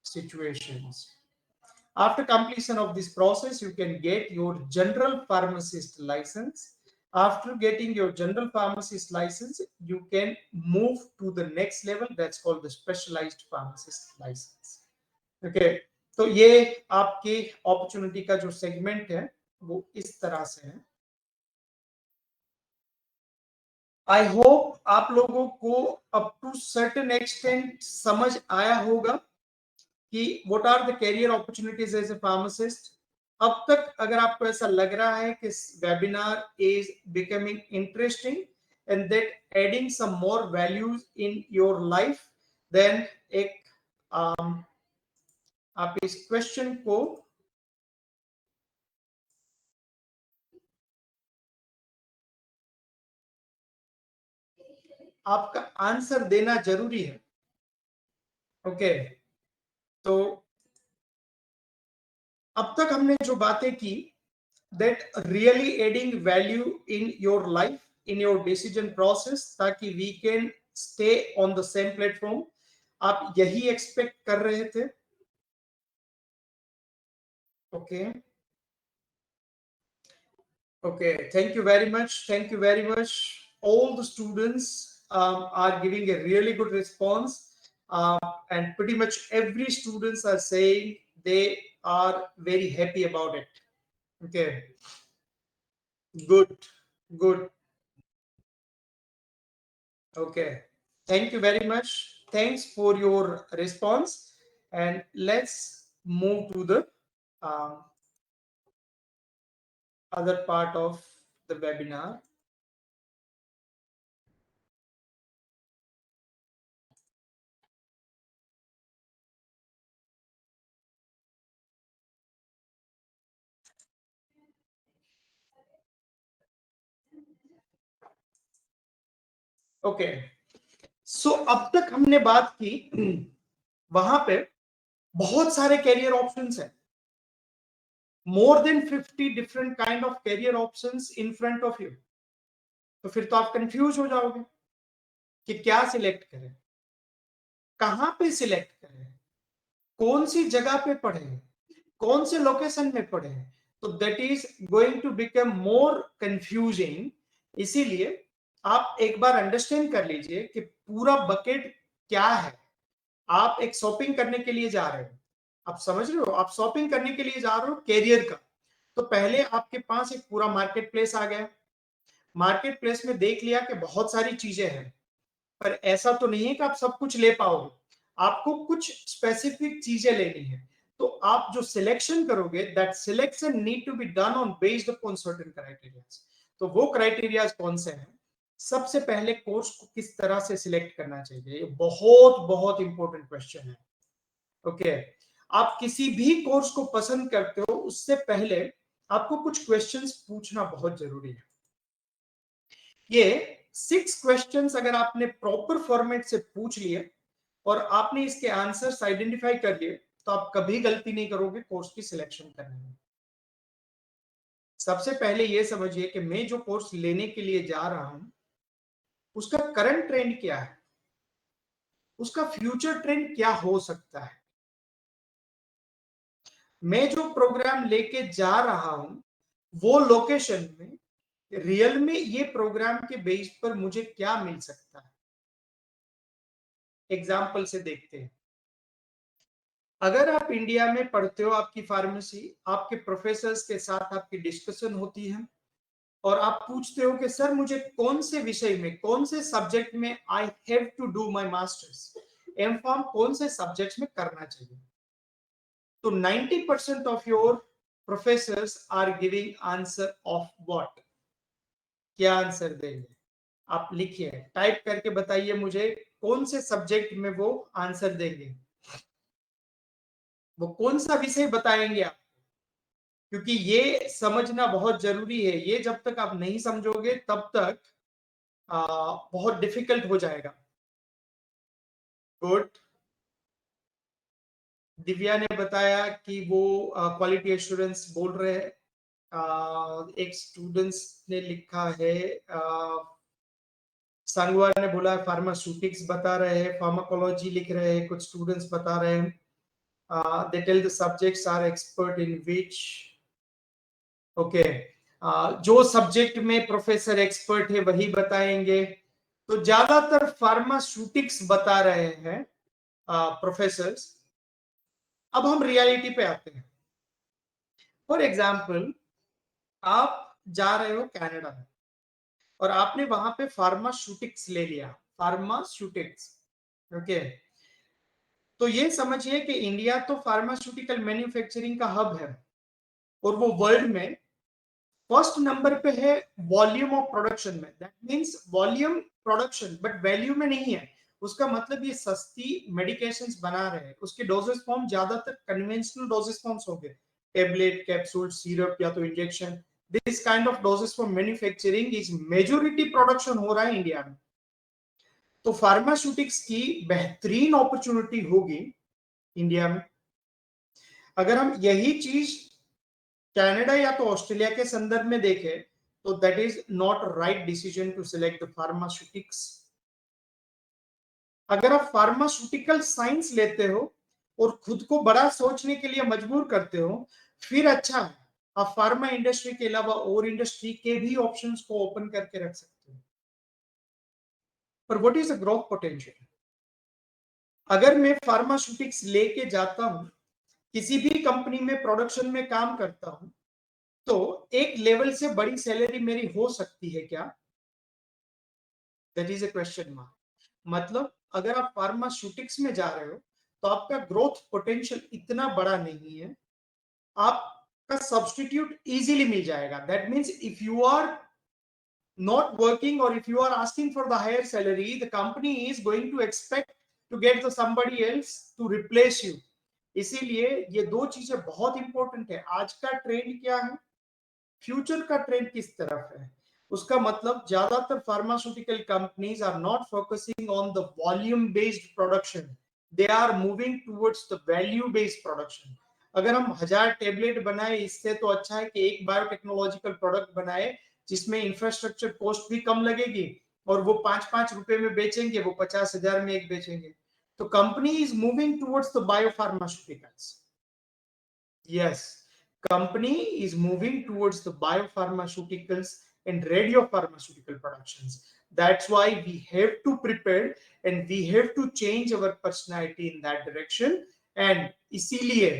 situations. After completion of this process, you can get your general pharmacist license. After getting your general pharmacist license, you can move to the next level, that's called the specialized pharmacist license. Okay, तो ये आपके अपॉर्चुनिटी का जो सेगमेंट है वो इस तरह से है. आई होप आप लोगों को अप टू सर्टेन एक्सटेंट समझ आया होगा कि what are the career opportunities as a pharmacist. अब तक अगर आपको ऐसा लग रहा है कि webinar is becoming interesting and that adding some more values in your life, then एक आप इस क्वेश्चन को आपका आंसर देना जरूरी है. ओके, तो अब तक हमने जो बातें की, that really adding value in your life, in your decision process, ताकि we can stay on the same platform. आप यही एक्सपेक्ट कर रहे थे. Okay okay, thank you very much, thank you very much. All the students are giving a really good response, and pretty much every students are saying they are very happy about it. Okay, good, good. Okay, thank you very much. Thanks for your response, and let's move to the other part of the webinar. Okay, so अब तक हमने बात की, वहां पे बहुत सारे कैरियर ऑप्शंस हैं. More than 50 different kind of career options in front of you. तो फिर तो आप कंफ्यूज हो जाओगे कि क्या सिलेक्ट करें, कहां पे सिलेक्ट करें, कौन सी जगह पे पढ़े, कौन से लोकेशन में पढ़े. तो that is going to become more confusing. इसीलिए आप एक बार अंडरस्टैंड कर लीजिए कि पूरा बकेट क्या है. आप एक शॉपिंग करने के लिए जा रहे हो, आप समझ रहे हो, आप शॉपिंग करने के लिए जा रहे हो कैरियर का. तो पहले आपके पास एक पूरा मार्केट प्लेस आ गया. मार्केट प्लेस में देख लिया कि बहुत सारी चीजें हैं, पर ऐसा तो नहीं है कि आप सब कुछ ले पाओगे. आपको कुछ स्पेसिफिक चीजें लेनी है. तो आप जो सिलेक्शन करोगे, that selection need to be done on based upon certain criterias. तो वो क्राइटेरियाज कौन से हैं? सबसे पहले कोर्स को किस तरह से सिलेक्ट करना चाहिए, ये बहुत बहुत इंपॉर्टेंट क्वेश्चन है. ओके, आप किसी भी कोर्स को पसंद करते हो उससे पहले आपको कुछ क्वेश्चंस पूछना बहुत जरूरी है. ये 6 क्वेश्चंस अगर आपने प्रॉपर फॉर्मेट से पूछ लिए और आपने इसके आंसर्स आइडेंटिफाई कर लिए, तो आप कभी गलती नहीं करोगे कोर्स की सिलेक्शन करने में. सबसे पहले ये समझिए कि मैं जो कोर्स लेने के लिए जा रहा हूं उसका करंट ट्रेंड क्या है, उसका फ्यूचर ट्रेंड क्या हो सकता है. मैं जो प्रोग्राम लेके जा रहा हूं वो लोकेशन में रियल में ये प्रोग्राम के बेस पर मुझे क्या मिल सकता है. एग्जाम्पल से देखते हैं. अगर आप इंडिया में पढ़ते हो, आपकी फार्मेसी, आपके प्रोफेसर्स के साथ आपकी डिस्कशन होती है और आप पूछते हो कि सर मुझे कौन से विषय में, कौन से सब्जेक्ट में I have to do my masters, M pharm कौन से सब्जेक्ट्स में करना चाहिए. तो 90% of your professors are giving answer of what. क्या आंसर देंगे? आप लिखिए, टाइप करके बताइए मुझे कौन से सब्जेक्ट में वो आंसर देंगे, वो कौन सा विषय बताएंगे आप. क्योंकि ये समझना बहुत जरूरी है. ये जब तक आप नहीं समझोगे तब तक बहुत डिफिकल्ट हो जाएगा. गुड. दिव्या ने बताया कि वो क्वालिटी एश्योरेंस बोल रहे हैं. एक स्टूडेंट्स ने लिखा है संगवार ने बोला फार्मास्यूटिक्स बता रहे हैं, फार्माकोलॉजी लिख रहे हैं, कुछ स्टूडेंट्स बता रहे हैं they tell the subjects are expert in which okay जो सब्जेक्ट में प्रोफेसर एक्सपर्ट है वही बताएंगे। तो ज्यादातर फार्मास्यूटिक्स बता रहे हैं प्रोफेसर्स। अब हम रियलिटी पे आते हैं। फॉर एग्जाम्पल, आप जा रहे हो कनाडा में और आपने वहां पे फार्मास्यूटिक्स ले लिया, फार्मास्यूटिक्स, ओके। तो ये समझिए कि इंडिया तो फार्मास्यूटिकल मैन्युफैक्चरिंग का हब है और वो वर्ल्ड में फर्स्ट नंबर पे है वॉल्यूम ऑफ प्रोडक्शन में। That means volume production, but value में नहीं है। उसका मतलब ये सस्ती मेडिकेशंस बना रहे हैं, उसके डोजेस फॉर्म ज्यादातर कन्वेंशनल डोजेस फॉर्म्स हो गए, टेबलेट, कैप्सूल, सिरप या तो injection. This kind of doses for manufacturing is majority production हो रहा है इंडिया में। तो फार्मास्यूटिक्स की बेहतरीन अपॉर्चुनिटी होगी इंडिया में। अगर हम यही चीज कनाडा या तो ऑस्ट्रेलिया के संदर्भ में देखें तो that is not right decision to select pharmaceutics. अगर आप फार्मास्यूटिकल साइंस लेते हो और खुद को बड़ा सोचने के लिए मजबूर करते हो, फिर अच्छा है, आप फार्मा इंडस्ट्री के अलावा और इंडस्ट्री के भी ऑप्शंस को ओपन करके रख सकते हो। पर what is the growth potential? अगर मैं फार्मास्यूटिक्स लेके जाता हूं, किसी भी कंपनी में प्रोडक्शन में काम करता हूं, तो एक लेवल से बड़ी सैलरी मेरी हो सकती है क्या? That is a question mark. मतलब अगर आप फार्मास्यूटिक्स में जा रहे हो तो आपका ग्रोथ पोटेंशियल इतना बड़ा नहीं है, आपका सब्स्टिट्यूट इजीली मिल जाएगा। That means if you are not working or if you are asking for the higher salary, the company is going to expect to get the somebody else to replace you. इसीलिए ये दो चीजें बहुत इंपॉर्टेंट है। आज का ट्रेंड क्या है, फ्यूचर का ट्रेंड किस तरफ है, उसका मतलब ज्यादातर pharmaceutical companies are not focusing on the volume based production, they are moving towards the value based production. अगर हम 1000 टेबलेट बनाए, इससे तो अच्छा है कि एक बायोटेक्नोलॉजिकल प्रोडक्ट बनाए जिसमें इंफ्रास्ट्रक्चर कॉस्ट भी कम लगेगी और वो 5-5 रुपए में बेचेंगे, वो 50,000 में एक बेचेंगे। तो company is moving towards the biopharmaceuticals. Yes, company is moving towards the biopharmaceuticals and radiopharmaceutical productions. That's why we have to prepare and we have to change our personality in that direction. And इसीलिए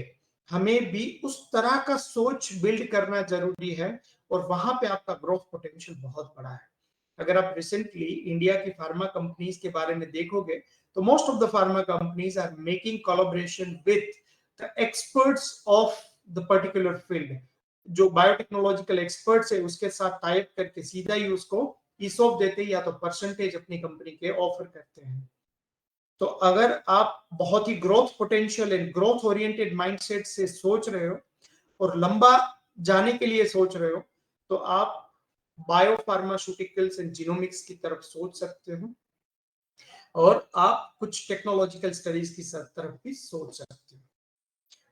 हमें भी उस तरह का सोच बिल्ड करना जरूरी है और वहां पे आपका ग्रोथ पोटेंशियल बहुत बड़ा है। अगर आप रिसेंटली इंडिया की फार्मा कंपनीज के बारे में देखोगे तो most of the pharma companies are making collaboration with the experts of the particular field. जो बायोटेक्नोलॉजिकल एक्सपर्ट्स है उसके साथ टाइप करके सीधा ही उसको ईसॉप देते हैं या तो परसेंटेज अपनी कंपनी के ऑफर करते हैं। तो अगर आप बहुत ही growth potential and growth oriented mindset से सोच रहे हो और लंबा जाने के लिए सोच रहे हो तो आप बायोफार्मास्यूटिकल्स एंड जीनोमिक्स की तरफ सोच सकते हो और आप कुछ टेक्नोलॉजिकल स्टडीज की तरफ भी सोच सकते हो।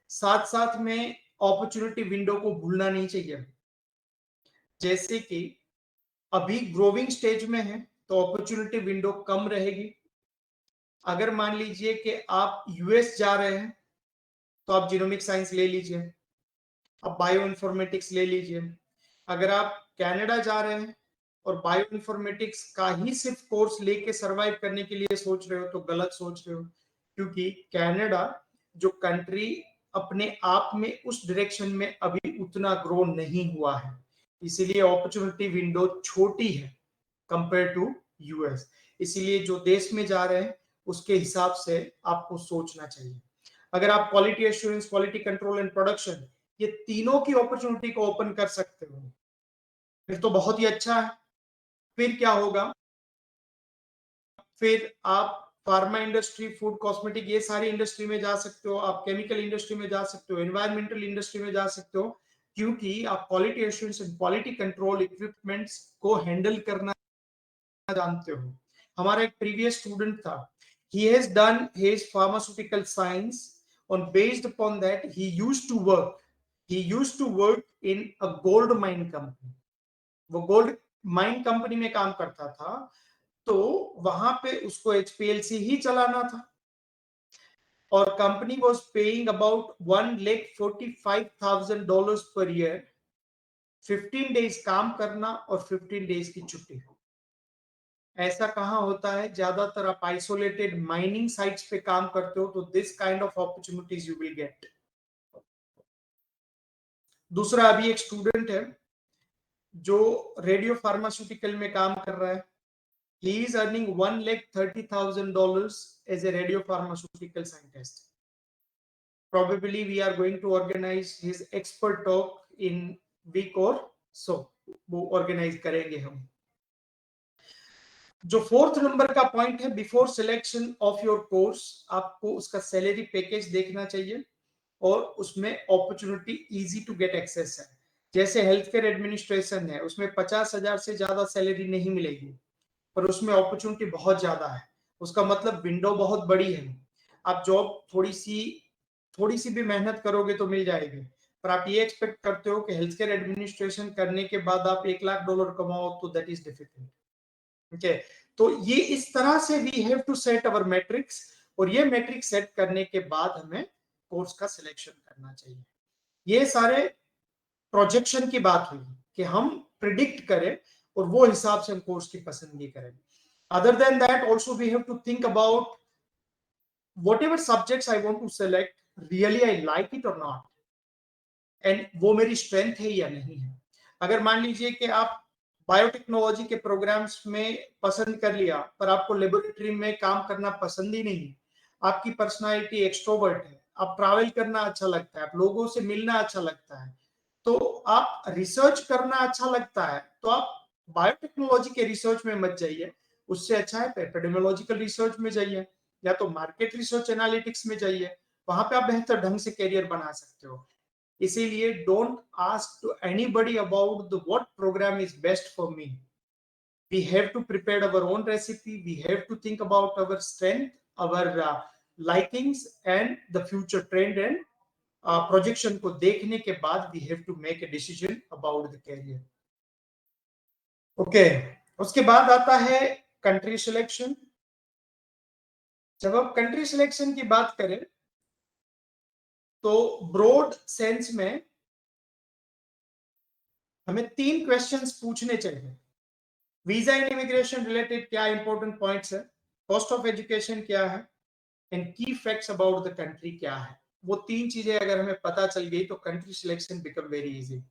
साथ साथ में अपॉर्चुनिटी विंडो को भूलना नहीं चाहिए। जैसे कि अभी ग्रोविंग स्टेज में है तो अपॉर्चुनिटी विंडो कम रहेगी। अगर मान लीजिए कि आप यूएस जा रहे हैं तो आप जीनोमिक साइंस ले लीजिए, आप बायो इन्फॉर्मेटिक्स ले लीजिए। अगर आप कनाडा जा रहे हैं और बायो इन्फॉर्मेटिक्स का ही सिर्फ कोर्स लेके सरवाइव करने के लिए सोच रहे हो तो गलत सोच रहे हो, क्योंकि कनाडा जो कंट्री अपने आप में उस डायरेक्शन में अभी उतना ग्रो नहीं हुआ है, इसीलिए अपॉर्चुनिटी विंडो छोटी है कंपेयर टू यूएस। इसीलिए जो देश में जा रहे हैं उसके हिसाब से आपको सोचना चाहिए। अगर आप quality assurance, quality control and production, ये तीनों की अपॉर्चुनिटी को ओपन कर सकते हो फिर तो बहुत ही अच्छा है। फिर क्या होगा, फिर आप फार्मा इंडस्ट्री, फूड, कॉस्मेटिक, ये सारी इंडस्ट्री में जा सकते हो, आप केमिकल इंडस्ट्री में जा सकते हो, एनवायरमेंटल इंडस्ट्री में जा सकते हो, क्योंकि आप quality assurance and quality control equipments को हैंडल करना जानते हो। हमारा एक प्रीवियस स्टूडेंट था, he has done his pharmaceutical science on based upon that he used to work in a gold mine company। वो गोल्ड माइन कंपनी में काम करता था तो वहां पे उसको HPLC ही चलाना था और company was paying about $1,45,000 per year, 15 days काम करना और 15 डेज की छुट्टी। ऐसा कहां होता है? ज्यादातर आप आइसोलेटेड माइनिंग साइट्स पे काम करते हो तो this kind of opportunities you will gate. दूसरा, अभी एक स्टूडेंट है जो रेडियो फार्मास्यूटिकल में काम कर रहा है। He is earning $1,30,000 as a radio pharmaceutical scientist. Probably we are going to organize his expert talk in week or so. वो organize करेंगे हम। जो फोर्थ नंबर का पॉइंट है, before selection of your course आपको उसका सैलरी पैकेज देखना चाहिए और उसमें opportunity easy to get access है। जैसे हेल्थ केयर एडमिनिस्ट्रेशन है, उसमें 50,000 से ज्यादा सैलरी नहीं मिलेगी, पर उसमें अपॉर्चुनिटी बहुत ज्यादा है। उसका मतलब विंडो बहुत बड़ी है। आप जॉब थोड़ी सी भी मेहनत करोगे तो मिल जाएगी, पर आप ये एक्सपेक्ट करते हो कि हेल्थ केयर एडमिनिस्ट्रेशन करने के बाद आप $1,00,000 कमाओ, तो दैट इज डिफिकल्ट। ओके, तो ये इस तरह से we have to set our matrix, और ये मैट्रिक्स सेट करने के बाद हमें कोर्स का सिलेक्शन करना चाहिए। ये सारे प्रोजेक्शन की बात हुई कि हम प्रिडिक्ट करें और वो हिसाब से हम कोर्स की पसंदगी करें। Other than that, also we have to think about whatever subjects I want to select, really I like it or not, and वो मेरी स्ट्रेंथ है या नहीं है। अगर मान लीजिए कि आप बायोटेक्नोलॉजी के प्रोग्राम्स में पसंद कर लिया, पर आपको लेबोरेटरी में काम करना पसंद ही नहीं, आपकी पर्सनालिटी एक्सट्रोवर्ट है, आप ट्रैवल करना अच्छा लगता है, आप लोगों से मिलना अच्छा लगता है, तो आप रिसर्च करना अच्छा लगता है, तो आप बायोटेक्नोलॉजी के रिसर्च में मत जाइए। उससे अच्छा है एपिडेमियोलॉजिकल रिसर्च में जाइए, या तो मार्केट रिसर्च एनालिटिक्स में जाइए। वहां पे आप बेहतर ढंग से करियर बना सकते हो। इसीलिए don't ask to anybody about the what program is best for me. We have to prepare our own recipe, we have to think about our strength, our likings and the future trend and projection को देखने के बाद we have to make a decision about the career. Okay, उसके बाद आता है कंट्री सिलेक्शन। जब हम कंट्री सिलेक्शन की बात करें तो ब्रॉड सेंस में हमें 3 क्वेश्चंस पूछने चाहिए। वीजा एंड इमिग्रेशन रिलेटेड क्या इंपॉर्टेंट पॉइंट्स है, कॉस्ट ऑफ एजुकेशन क्या है, एंड की फैक्ट्स अबाउट द कंट्री क्या है। वो 3 चीजें अगर हमें पता चल गई तो country selection become very easy.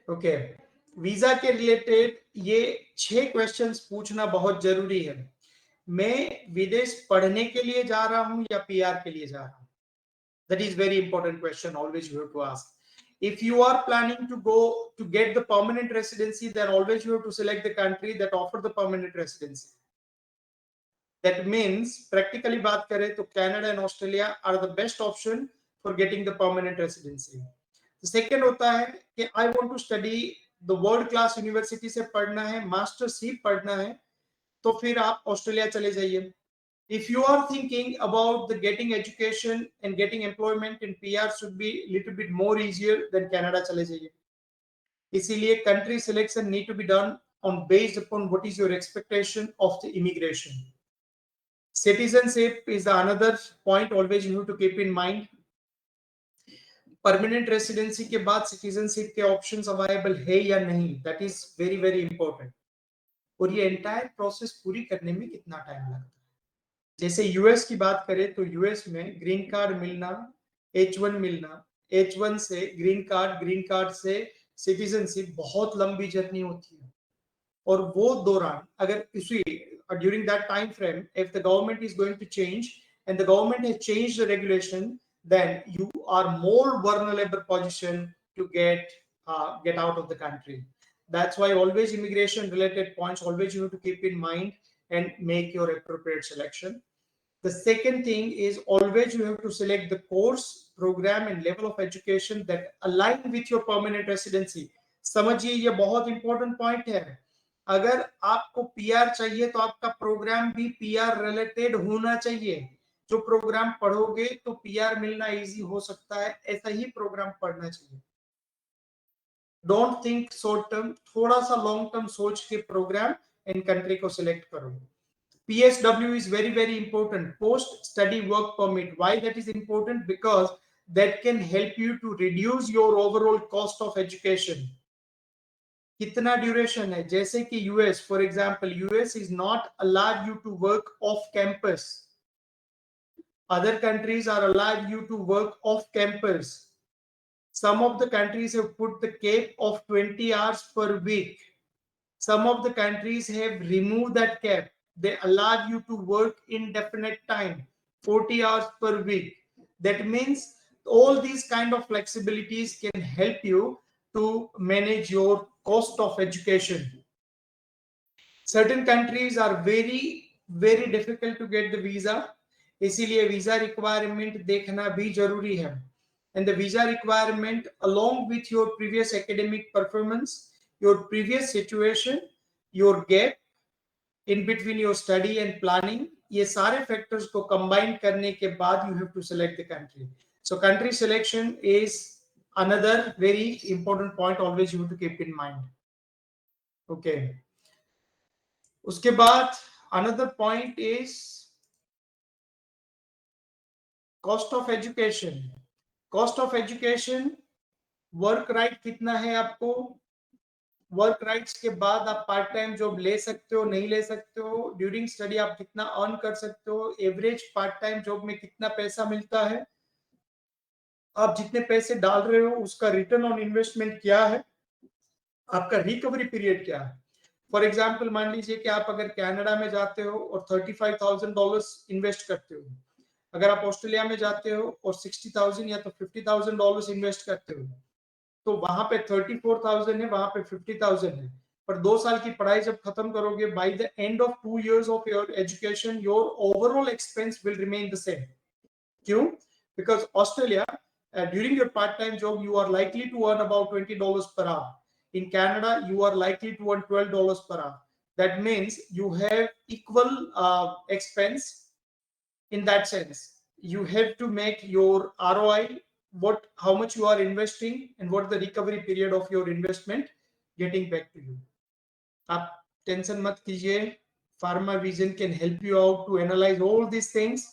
Okay, visa के रिलेटेड ये 6 क्वेश्चंस पूछना बहुत जरूरी है। मैं विदेश पढ़ने के लिए जा रहा हूं या PR के लिए जा रहा हूं? That is very important question. Always you have to ask. If you are planning to go to get the permanent residency, then always you have to select the country that offer the permanent residency. That means practically बात करें तो Canada and Australia are the best option for getting the permanent residency. The second होता है कि I want to study the world class university से पढ़ना है, मास्टर्स ही पढ़ना है, तो फिर आप ऑस्ट्रेलिया चले जाइए। If you are thinking about the getting education and getting employment in PR should be little bit more easier than Canada, चले जाइए। इसीलिए country selection need to be done on based upon what is your expectation of the immigration. Citizenship is another point always you have to keep in mind. Permanent residency के बाद सिटीजनशिप के ऑप्शंस अवेलेबल है या नहीं, that is very very important. और ये एंटायर प्रोसेस पूरी करने में कितना टाइम लगता है। जैसे यूएस की बात करें तो यूएस में ग्रीन कार्ड मिलना, H1 मिलना, H1 से ग्रीन कार्ड से सिटीजनशिप बहुत लंबी जर्नी होती है। और वो दौरान अगर इसी during that time frame if the government is going to change and the government has changed the regulation, then you are more vulnerable position to get out of the country. That's why always immigration related points always you have to keep in mind and make your appropriate selection. The second thing is always you have to select the course, program and level of education that align with your permanent residency. समझिए ये बहुत इंपॉर्टेंट पॉइंट है। अगर आपको PR चाहिए तो आपका प्रोग्राम भी PR रिलेटेड होना चाहिए। जो प्रोग्राम पढ़ोगे तो पीआर मिलना इजी हो सकता है, ऐसा ही प्रोग्राम पढ़ना चाहिए। डोंट थिंक शॉर्ट टर्म, थोड़ा सा लॉन्ग टर्म सोच के प्रोग्राम एंड कंट्री को सिलेक्ट करो। PSW is very, very important. Post-study work permit. Why that is important? Because that can help you to reduce your overall cost of education. कितना ड्यूरेशन है? जैसे कि US, for example, US is not allowed you to work off campus. Other countries are allowed you to work off campus. Some of the countries have put the cap of 20 hours per week. Some of the countries have removed that cap. They allow you to work indefinite time, 40 hours per week. That means all these kind of flexibilities can help you to manage your cost of education. Certain countries are very, very difficult to get the visa. इसीलिए visa requirement देखना भी जरूरी है. And the visa requirement, along with your previous academic performance, your previous situation, your gap in between your study and planning, ये सारे factors को combine करने के बाद you have to select the country. So country selection is another very important point always you have to keep in mind. Okay. उसके बाद another point is cost of education. Cost of education, work right कितना है आपको, वर्क राइट्स के बाद आप पार्ट टाइम जॉब ले सकते हो, नहीं ले सकते हो, ड्यूरिंग स्टडी आप कितना अर्न कर सकते हो, एवरेज पार्ट टाइम जॉब में कितना पैसा मिलता है, आप जितने पैसे डाल रहे हो उसका रिटर्न ऑन इन्वेस्टमेंट क्या है, आपका रिकवरी पीरियड क्या है. फॉर एग्जाम्पल मान लीजिए कि आप अगर कनाडा में जाते हो और $35,000 इन्वेस्ट करते हो, अगर आप ऑस्ट्रेलिया में जाते हो और 60,000 या तो $50,000 इन्वेस्ट करते हो, तो वहां पे 34,000 है, वहां पे 50,000 है. पर 2 साल की पढ़ाई जब खत्म करोगे, by the end of 2 years of your education, your overall expense will remain the same. क्यों? Because Australia, during your part-time job, you are likely to earn about $20 per hour. In Canada, you are likely to earn $12 per hour. That means you have equal expense. In that sense, you have to make your ROI, how much you are investing and what the recovery period of your investment getting back to you. आप टेंशन मत कीजिए, Pharma Vision can help you out to analyze all these things.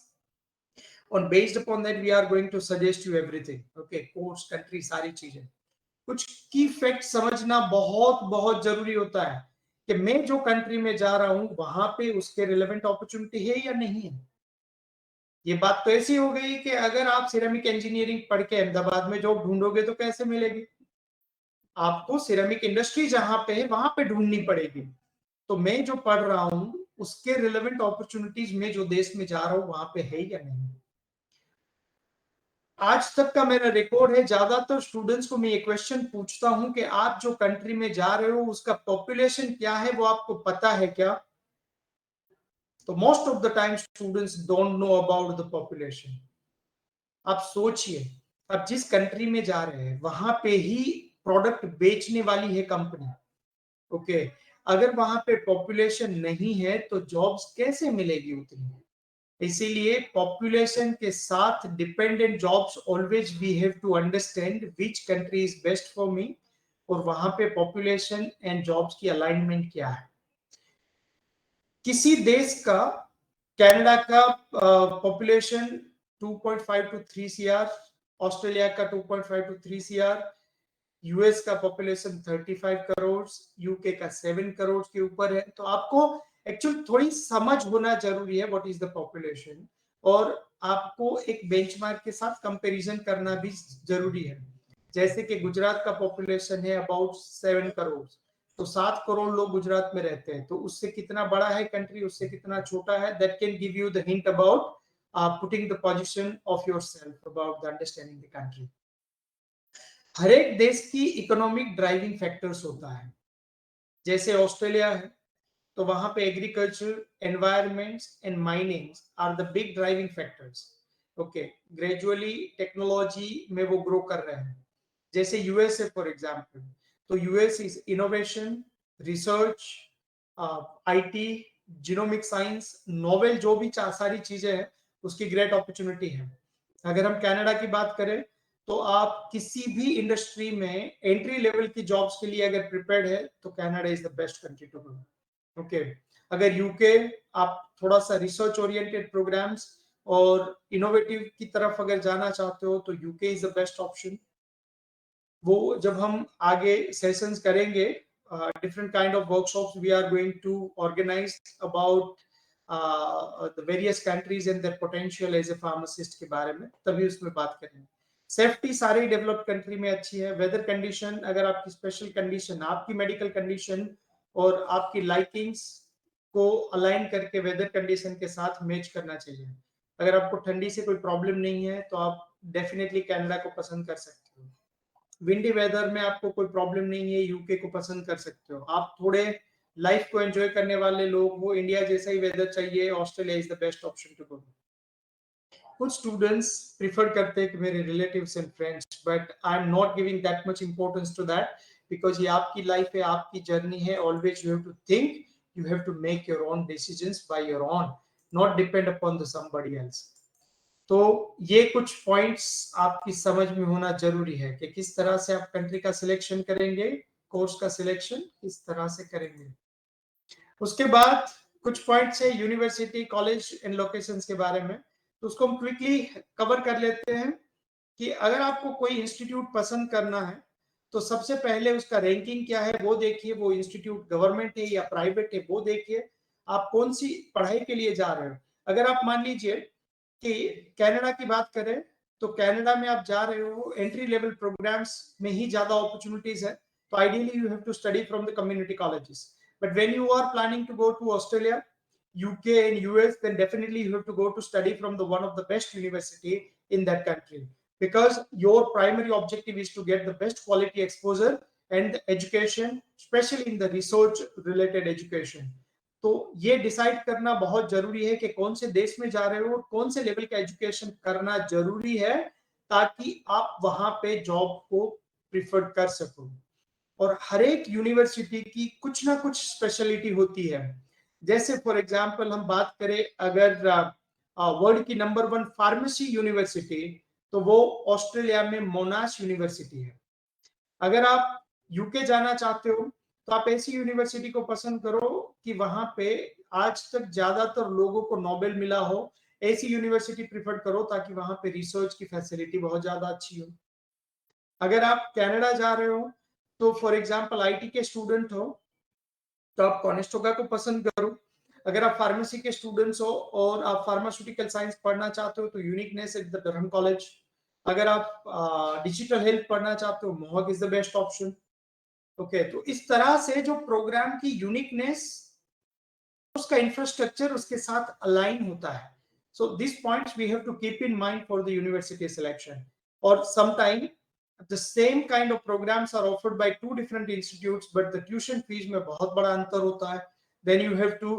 On based upon that, we are going to suggest you everything. Okay, course, country, सारी चीजें. कुछ की फैक्ट समझना बहुत बहुत जरूरी होता है कि मैं जो कंट्री में जा रहा हूं वहां पे उसके रिलेवेंट अपॉर्चुनिटी है या नहीं है. ये बात तो ऐसी हो गई कि अगर आप सिरेमिक इंजीनियरिंग पढ़ के अहमदाबाद में जॉब ढूंढोगे तो कैसे मिलेगी, आपको सिरेमिक इंडस्ट्री जहां पे है वहां पे ढूंढनी पड़ेगी. तो मैं जो पढ़ रहा हूं उसके रिलेवेंट अपॉर्चुनिटीज में जो देश में जा रहा हूं वहां पे है या नहीं. आज तक का मेरा रिकॉर्ड है, ज्यादातर स्टूडेंट्स को मैं ये क्वेश्चन पूछता हूं कि आप जो कंट्री में जा रहे हो उसका पॉपुलेशन क्या है, वो आपको पता है क्या. तो most of the time students don't know about the population. आप सोचिए, आप जिस कंट्री में जा रहे हैं वहां पे ही प्रोडक्ट बेचने वाली है कंपनी. ओके, अगर वहां पे पॉपुलेशन नहीं है तो जॉब्स कैसे मिलेगी उतनी. इसीलिए पॉपुलेशन के साथ dependent jobs, always we have to understand which country is best for me, और वहां पे पॉपुलेशन एंड जॉब्स की अलाइनमेंट क्या है. किसी देश का, कनाडा का पॉपुलेशन 2.5 to 3 CR, ऑस्ट्रेलिया का 2.5 to 3 CR, यूएस का पॉपुलेशन 35 करोड़, यूके का 7 करोड़ के ऊपर है. तो आपको एक्चुअली थोड़ी समझ होना जरूरी है व्हाट इज द पॉपुलेशन, और आपको एक बेंचमार्क के साथ कंपैरिजन करना भी जरूरी है. जैसे कि गुजरात का पॉपुलेशन है अबाउट 7 करोड़, तो 7 करोड़ लोग गुजरात में रहते हैं, तो उससे कितना बड़ा है कंट्री, उससे कितना छोटा है, that can give you the hint about putting the position of yourself, about the understanding the country. हर एक देश की इकोनॉमिक ड्राइविंग फैक्टर्स होता है. जैसे ऑस्ट्रेलिया है तो वहां पे agriculture, environments and mining are the big driving factors. Okay, gradually technology में वो ग्रो कर रहे हैं. जैसे यूएस है फॉर एग्जांपल, तो US is innovation, research, IT, genomic science, novel, जो भी सारी चीजें हैं उसकी ग्रेट अपॉर्चुनिटी है। अगर हम कनाडा की बात करें तो आप किसी भी इंडस्ट्री में एंट्री लेवल की जॉब्स के लिए अगर प्रिपेयर्ड है तो Canada is the best country to go. Okay, अगर यूके आप थोड़ा सा रिसर्च ओरिएंटेड प्रोग्राम्स और इनोवेटिव की तरफ अगर जाना चाहते हो तो UK is the best option. वो जब हम आगे सेशंस करेंगे, different kind of workshops we are going to organize about the various countries and their potential as a pharmacist के बारे में, तभी उसमें बात करेंगे। सेफ्टी सारी डेवलप्ड कंट्री में अच्छी है। वेदर कंडीशन, अगर आपकी स्पेशल कंडीशन, आपकी मेडिकल कंडीशन और आपकी लाइकिंग्स को अलाइन करके वेदर कंडीशन के साथ मैच करना चाहिए। अगर आपको ठंडी से कोई प्रॉब्लम नहीं है तो आप डेफिनेटली कनाडा को पसंद कर सकते हो। विंडी वेदर में आपको कोई प्रॉब्लम नहीं है, यूके को पसंद कर सकते हो। आप थोड़े लाइफ को एंजॉय करने वाले लोग हो, इंडिया जैसा ही वेदर चाहिए, Australia is the best option to go. कुछ स्टूडेंट्स प्रिफर करते हैं कि मेरे relatives and friends, but I am not giving that much importance to that, because ये आपकी लाइफ है, आपकी जर्नी है। Always you have to think, you have to make your own decisions by your own, not depend upon the somebody else. तो ये कुछ पॉइंट्स आपकी समझ में होना जरूरी है कि किस तरह से आप कंट्री का सिलेक्शन करेंगे, कोर्स का सिलेक्शन किस तरह से करेंगे। उसके बाद कुछ पॉइंट्स है यूनिवर्सिटी, कॉलेज एंड लोकेशंस के बारे में, तो उसको हम क्विकली कवर कर लेते हैं कि अगर आपको कोई इंस्टीट्यूट पसंद करना है तो सबसे पहले उसका रैंकिंग क्या है वो देखिए, वो इंस्टीट्यूट गवर्नमेंट है या प्राइवेट है वो देखिए, आप कौन सी पढ़ाई के लिए जा रहे हो। अगर आप मान लीजिए कि कनाडा की बात करें तो कनाडा में आप जा रहे हो एंट्री लेवल प्रोग्राम्स में ही ज्यादा अपॉर्चुनिटीज है, तो ideally you have to study from the community colleges. But when you are planning to go to Australia, UK and US, then definitely you have to go to study from the one of the best university in that country, because your primary objective is to get the best quality exposure and education, especially in the research related education. तो ये डिसाइड करना बहुत जरूरी है कि कौन से देश में जा रहे हो और कौन से लेवल का एजुकेशन करना जरूरी है ताकि आप वहां पे जॉब को प्रिफर कर सको। और हर एक यूनिवर्सिटी की कुछ ना कुछ स्पेशलिटी होती है। जैसे फॉर एग्जांपल हम बात करें, अगर वर्ल्ड की नंबर 1 फार्मेसी यूनिवर्सिटी, तो वो ऑस्ट्रेलिया में मोनाश यूनिवर्सिटी है। अगर आप यूके जाना चाहते हो तो आप ऐसी यूनिवर्सिटी को पसंद करो कि वहां पे आज तक ज्यादातर लोगों को नोबेल मिला हो, ऐसी यूनिवर्सिटी प्रिफर करो ताकि वहां पे रिसर्च की फैसिलिटी बहुत ज्यादा अच्छी हो। अगर आप कनाडा जा रहे हो तो फॉर एग्जांपल आईटी के स्टूडेंट हो तो आप कॉनेस्टोगा को पसंद करो। अगर आप फार्मेसी के स्टूडेंट्स हो और आप फार्मास्यूटिकल साइंस पढ़ना चाहते हो तो uniqueness at the Durham college. अगर आप डिजिटल हेल्थ पढ़ना चाहते हो, मोहक is the best option. Okay, तो इस तरह से जो प्रोग्राम की यूनिकनेस, उसका इंफ्रास्ट्रक्चर उसके साथ अलाइन होता है। So this points we have to keep in mind for the university selection. और sometime the same kind of programs are offered by two different institutes, but the tuition fees में बहुत बड़ा अंतर होता है। Then you have to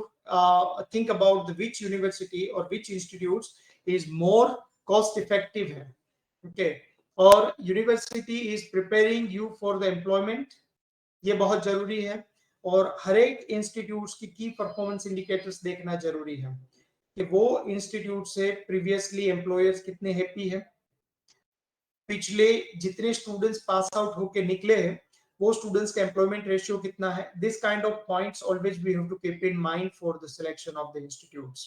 think about the which university or which institutes is more cost effective है। Okay, और university is preparing you for the employment, ये बहुत जरूरी है। और हर एक इंस्टीट्यूट की परफॉर्मेंस इंडिकेटर्स देखना जरूरी है कि वो इंस्टीट्यूट से प्रीवियसली एम्प्लॉयर्स कितने हैप्पी है, पिछले जितने स्टूडेंट्स पास आउट होके निकले हैं वो स्टूडेंट्स का एम्प्लॉयमेंट रेशियो कितना है। This kind of points always we have to keep in mind for the selection of the institutes.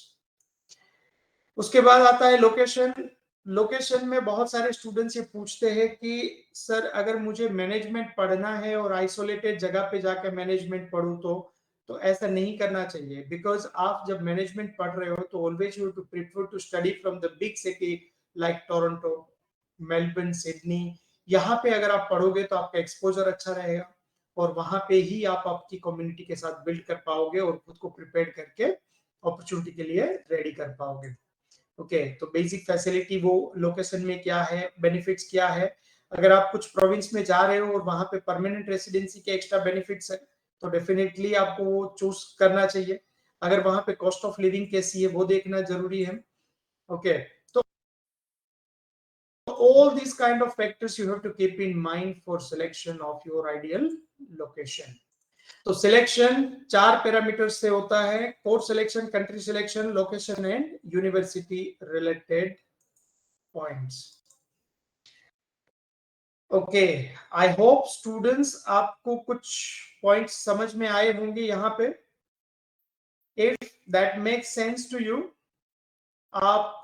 उसके बाद आता है लोकेशन। लोकेशन में बहुत सारे स्टूडेंट्स ये पूछते हैं कि सर अगर मुझे मैनेजमेंट पढ़ना है और आइसोलेटेड जगह पे जाकर मैनेजमेंट पढूं तो ऐसा नहीं करना चाहिए, बिकॉज आप जब मैनेजमेंट पढ़ रहे हो तो always you to prefer to study from the big city like Toronto, Melbourne, Sydney. यहाँ पे अगर आप पढ़ोगे तो आपका एक्सपोजर अच्छा रहेगा और वहां पे ही आप आपकी कम्युनिटी के साथ बिल्ड कर पाओगे और खुद को प्रिपेयर करके अपॉर्चुनिटी के लिए रेडी कर पाओगे। ओके, तो बेसिक फैसिलिटी वो लोकेशन में क्या है, बेनिफिट्स क्या है। अगर आप कुछ प्रोविंस में जा रहे हो और वहां पे परमानेंट रेसिडेंसी के एक्स्ट्रा बेनिफिट्स है तो डेफिनेटली आपको वो चूज करना चाहिए। अगर वहां पे कॉस्ट ऑफ लिविंग कैसी है वो देखना जरूरी है। ओके, तो all these kind of factors you have to keep in mind for selection of your ideal location. तो सिलेक्शन 4 पैरामीटर्स से होता है, course selection, country selection, location and university related points. Okay, I hope students आपको कुछ पॉइंट्स समझ में आए होंगे यहाँ पे। If that makes sense to you, आप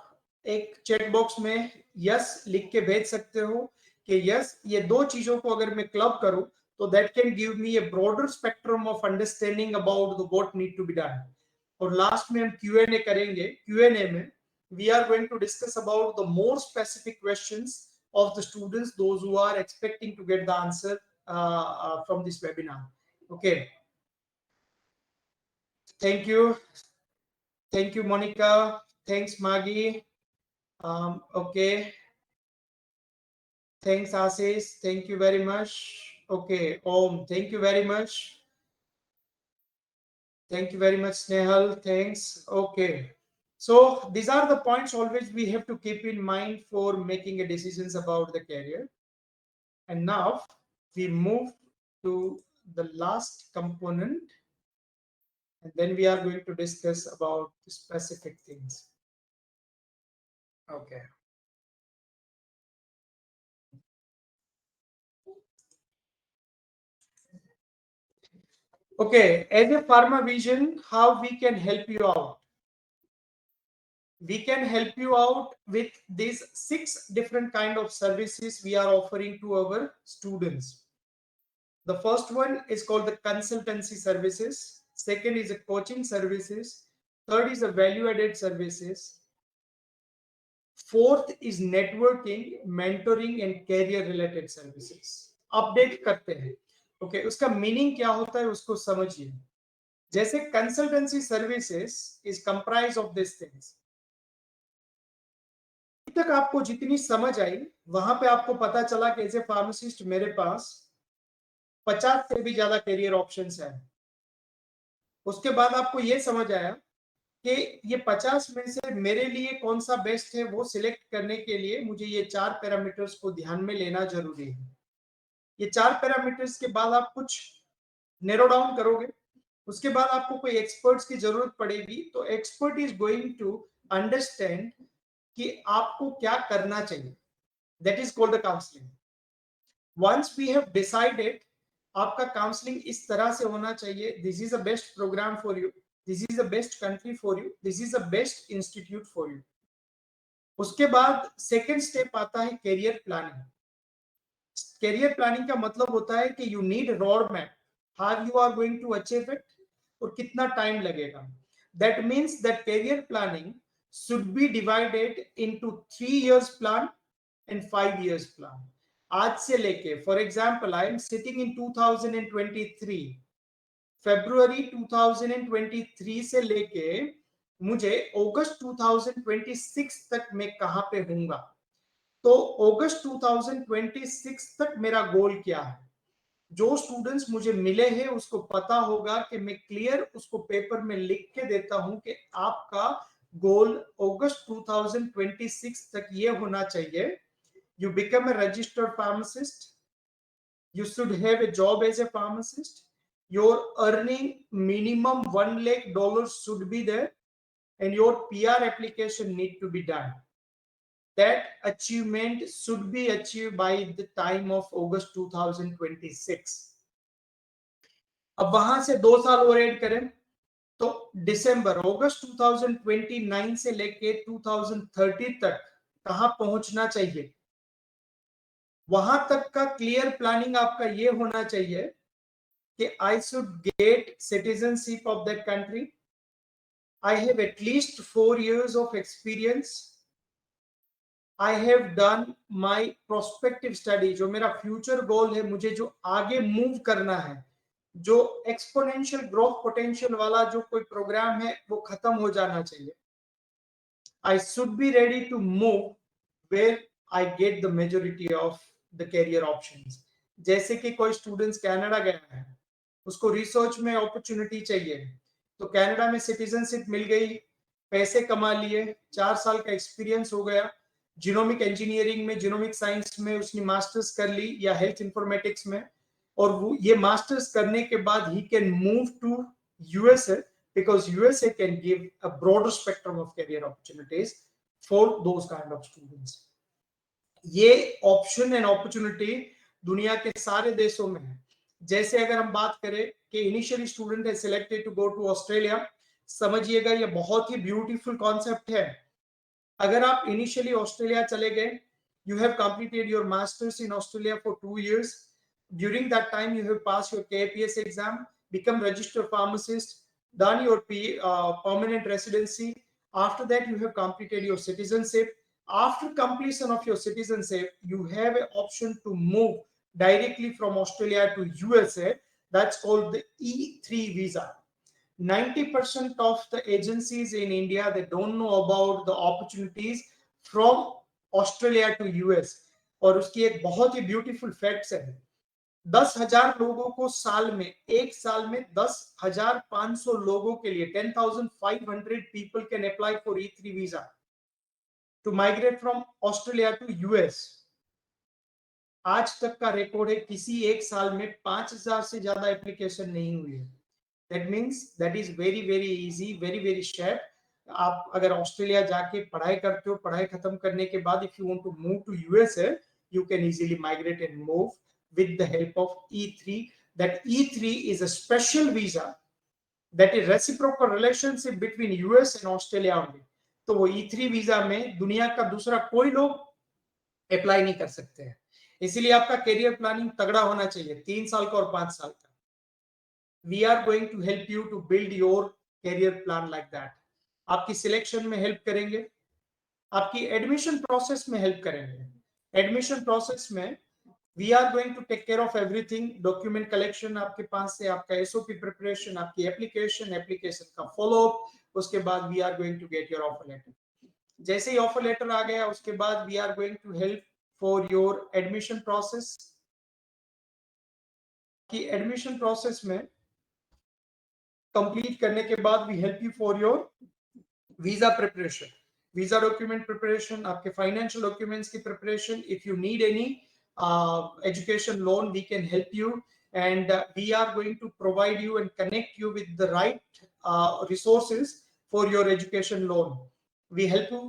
एक चैट बॉक्स में यस लिख के भेज सकते हो कि यस, ये दो चीजों को अगर मैं क्लब करूं तो that can give me a broader spectrum of understanding about the what need to be done. और लास्ट में हम क्यूएनए करेंगे। क्यूएनए में we are going to discuss about the more specific questions of the students, those who are expecting to get the answer from this webinar. Okay, thank you Monica, thanks Maggie. Okay, thanks Ashish, thank you very much. Okay, Om, thank you very much. Thank you very much Snehal, thanks. Okay, so these are the points always we have to keep in mind for making a decisions about the career. And now we move to the last component, and then we are going to discuss about the specific things. Okay. Okay, as a Pharma Vision, how we can help you out? We can help you out with these 6 different kind of services we are offering to our students. The first one is called the consultancy services. Second is a coaching services. Third is a value-added services. Fourth is networking, mentoring and career related services. Update करते हैं। ओके, उसका मीनिंग क्या होता है उसको समझिए। जैसे consultancy services is comprise of this things. अभी तक आपको जितनी समझ आई वहां पे आपको पता चला कि एज ए फार्मासिस्ट मेरे पास 50 से भी ज्यादा करियर ऑप्शंस हैं। उसके बाद आपको ये समझ आया कि ये 50 में से मेरे लिए कौन सा बेस्ट है, वो सिलेक्ट करने के लिए मुझे ये 4 पैरामीटर्स को ध्यान में लेना जरूरी है। ये 4 पैरामीटर्स के बाद आप कुछ नैरो डाउन करोगे, उसके बाद आपको कोई एक्सपर्ट्स की जरूरत पड़ेगी, तो expert is going to understand कि आपको क्या करना चाहिए। That is called the counselling. Once we have decided आपका काउंसलिंग इस तरह से होना चाहिए, this is the best program for you, this is the best country for you, this is the best institute for you. उसके बाद सेकेंड स्टेप आता है करियर प्लानिंग। करियर प्लानिंग का मतलब होता है कि you need road map, how you are going to achieve it और कितना टाइम लगेगा। That means that career planning should be divided into 3 years plan and 5 years plan. आज से लेके, for example I am sitting in 2023, फरवरी 2023 से लेके मुझे अगस्त 2026 तक मैं कहां पे हूंगा। तो अगस्त 2026 तक मेरा गोल क्या है। जो स्टूडेंट्स मुझे मिले हैं उसको पता होगा कि मैं क्लियर उसको पेपर में लिख के देता हूं कि आपका गोल अगस्त 2026 तक ये होना चाहिए। You become a registered pharmacist. You should have a job as a pharmacist. Your earning minimum $1 lakh should be there, and your PR application need to be done. That achievement should be achieved by the time of August 2026. अब वहां से 2 साल और ऐड करें तो दिसंबर अगस्त 2029 से लेके 2030 तक कहां पहुंचना चाहिए। वहां तक का क्लियर प्लानिंग आपका ये होना चाहिए कि I should get citizenship of that country, I have at least 4 years of experience, I have done my prospective study. जो मेरा फ्यूचर गोल है, मुझे जो आगे मूव करना है, जो एक्सपोनेंशियल ग्रोथ पोटेंशियल वाला जो कोई प्रोग्राम है वो खत्म हो जाना चाहिए। I should be ready to move where I get the majority of the career options. जैसे कि कोई स्टूडेंट्स कनाडा गया है, उसको रिसर्च में अपॉर्चुनिटी चाहिए, तो कनाडा में सिटीजनशिप मिल गई, पैसे कमा लिए, 4 साल का एक्सपीरियंस हो गया, जीनोमिक इंजीनियरिंग में, जीनोमिक साइंस में उसने मास्टर्स कर ली या हेल्थ इंफॉर्मेटिक्स में, और वो ये मास्टर्स करने के बाद ही can move to USA, because USA can give a broader spectrum of career opportunities for those kind of students. ये ऑप्शन एंड अपॉर्चुनिटी दुनिया के सारे देशों में है। जैसे अगर हम बात करें कि इनिशियली स्टूडेंट है selected to go to Australia, समझिएगा ये बहुत ही ब्यूटीफुल कॉन्सेप्ट है। अगर आप इनिशियली ऑस्ट्रेलिया चले गए, you have completed your masters in Australia for 2 years. During that time, you have passed your KPS exam, become registered pharmacist, done your permanent residency. After that, you have completed your citizenship. After completion of your citizenship, you have an option to move directly from Australia to USA. That's called the E3 visa. 90% of the agencies in India, they don't know about the opportunities from Australia to US. और उसकी एक बहुत ही ब्यूटीफुल फैक्ट्स है, 10,000 लोगों को साल में, एक साल में 10,500 लोगों के लिए 10,500 people can apply for E3 visa to migrate from Australia to US. आज तक का रिकॉर्ड है, किसी एक साल में 5,000 से ज्यादा एप्लीकेशन नहीं हुई है। That means that is very very easy, very very shape. आप अगर ऑस्ट्रेलिया जाके पढ़ाई करते हो, पढ़ाई खत्म करने के बाद if you want to move to USA, you can easily migrate and move with the help of E3. That E3 is a special visa that is reciprocal relationship between US and Australia only. तो वो E3 वीजा में दुनिया का दूसरा कोई लोग अप्लाई नहीं कर सकते हैं। इसीलिए आपका करियर प्लानिंग तगड़ा होना चाहिए, 3 साल का और 5 साल का। We are going to help you to build your career plan like that. आपकी सिलेक्शन में हेल्प करेंगे, आपकी एडमिशन प्रोसेस में हेल्प करेंगे। एडमिशन प्रोसेस में we are going to take care of everything, document collection आपके पास से, आपका एसओपी प्रिपरेशन, आपकी एप्लीकेशन का फॉलोअप, उसके बाद we are going to get your offer letter. जैसे ही ऑफर लेटर आ गया, उसके बाद we are going to help for your admission process. की एडमिशन प्रोसेस में कंप्लीट करने के बाद we help you for your visa preparation, visa document preparation, आपके फाइनेंशियल डॉक्यूमेंट्स की preparation. If you need any education loan, we can help you and we are going to provide you and connect you with the right resources for your education loan. We help you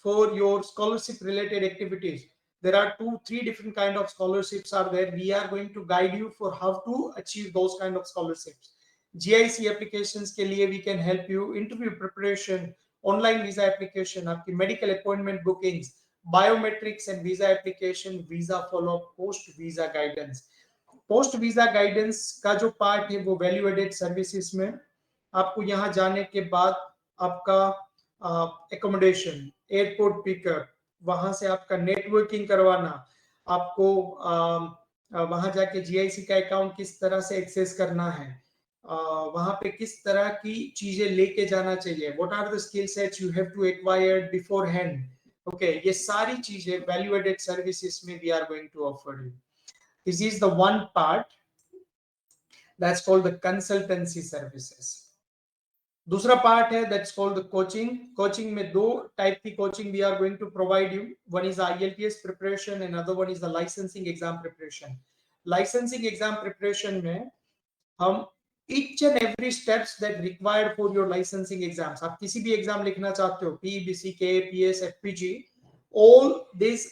for your scholarship related activities. There are 2-3 different kind of scholarships are there. We are going to guide you for how to achieve those kind of scholarships. GIC applications के लिए we can help you, interview preparation, online visa application, आपकी medical appointment bookings, biometrics and visa application, visa follow up, post visa guidance. Post visa guidance का जो पार्ट है वो वैल्यू एडेड सर्विसेज में आपको यहाँ जाने के बाद आपका एकोमोडेशन, एयरपोर्ट पिकअप, वहां से आपका नेटवर्किंग करवाना, आपको वहां जाके जीआईसी का अकाउंट किस तरह से एक्सेस करना है, वहां पे किस तरह की चीजें लेके जाना चाहिए, what are the skill sets you have to acquire beforehand. Okay, ये सारी चीजें वैल्यू एडेड सर्विसेज में we are going to offer you. This is the one part that's called the consultancy services. दूसरा पार्ट है that's called the coaching. Coaching में 2 टाइप की coaching we are going to provide you. One is IELTS preparation and other one is the licensing exam preparation. Licensing exam preparation में हम each and every steps that required for your licensing exams, आप किसी भी एग्जाम लिखना चाहते हो, PBC, KPS, FPG, all these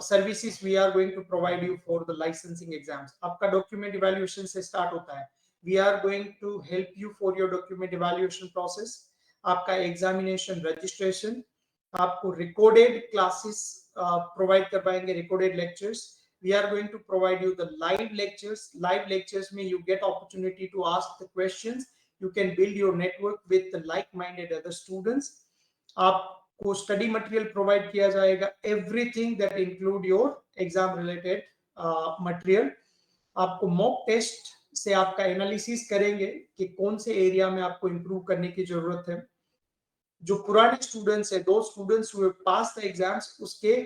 services we are going to provide you for the licensing exams. आपका document evaluation से start होता है, we are going to help you for your document evaluation process, आपका examination registration, आपको recorded classes provide करवाएंगे, recorded lectures. We are going to provide you the live lectures. Live lectures mean you get opportunity to ask the questions. You can build your network with the like-minded other students. आपको study material provide किया जाएगा, everything that include your exam related material. आपको mock test से आपका एनालिसिस करेंगे कि कौन से एरिया में आपको इंप्रूव करने की जरूरत है। जो पुराने स्टूडेंट्स है, दो स्टूडेंट्स हुए पास द एग्जाम्स, उसके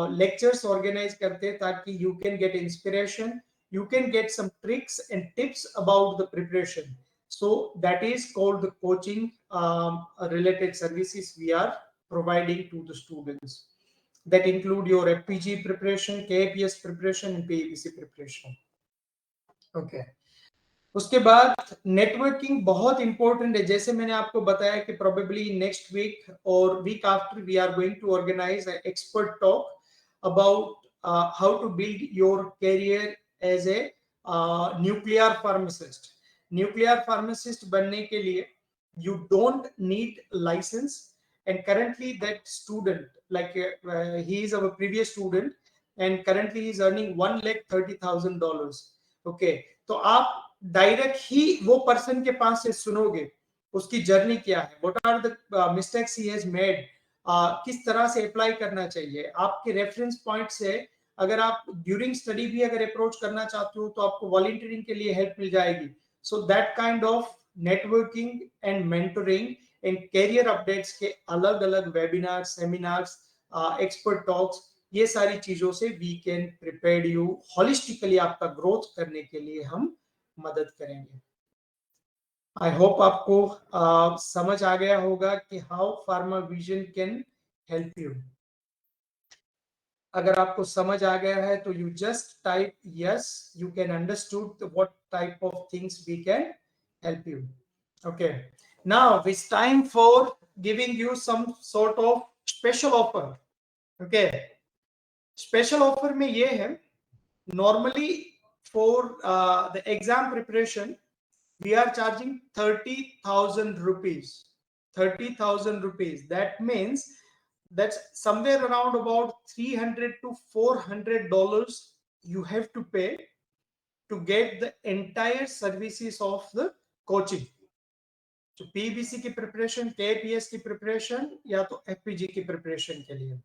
लेक्चर्स ऑर्गेनाइज करते हैं ताकि you can get inspiration, you can get some tricks and tips about the preparation. So that is called the coaching related services we are providing to the students. That include your FPG preparation, KPS preparation, and PABC preparation. Okay उसके बाद नेटवर्किंग बहुत इंपॉर्टेंट है। जैसे मैंने आपको बताया कि प्रोबेबली नेक्स्ट वीक और week after we are going to organise expert talk about how to build your career as a nuclear pharmacist. Nuclear pharmacist बनने के लिए you don't need license, and currently that student, like he is our previous student and currently he is earning $1,30,000. okay, तो आप डायरेक्ट ही वो पर्सन के पास से सुनोगे उसकी जर्नी क्या है, what are the mistakes he has made, किस तरह से अप्लाई करना चाहिए, आपके रेफरेंस पॉइंट से अगर आप ड्यूरिंग स्टडी भी अगर अप्रोच करना चाहते हो तो आपको वॉलंटियरिंग के लिए हेल्प मिल जाएगी। So that kind of networking and mentoring and career updates के अलग अलग वेबिनार, सेमिनार्स, एक्सपर्ट टॉक्स, ये सारी चीजों से we can prepare you holistically, आपका ग्रोथ करने के लिए हम मदद करेंगे। आई होप आपको समझ आ गया होगा कि how Pharma Vision can help you. अगर आपको समझ आ गया है तो you just type yes, you can understood what type of things we can help you. Okay, now it's time for giving you some sort of special offer. Okay, special offer में ये है, normally for the exam preparation we are charging 30,000 rupees. 30,000 rupees, that means that's somewhere around about 300 to 400 dollars you have to pay to get the entire services of the coaching. तो पीबीसी की प्रिपरेशन, केपीएस की प्रिपरेशन या तो एफपीजी की प्रिपरेशन के लिए।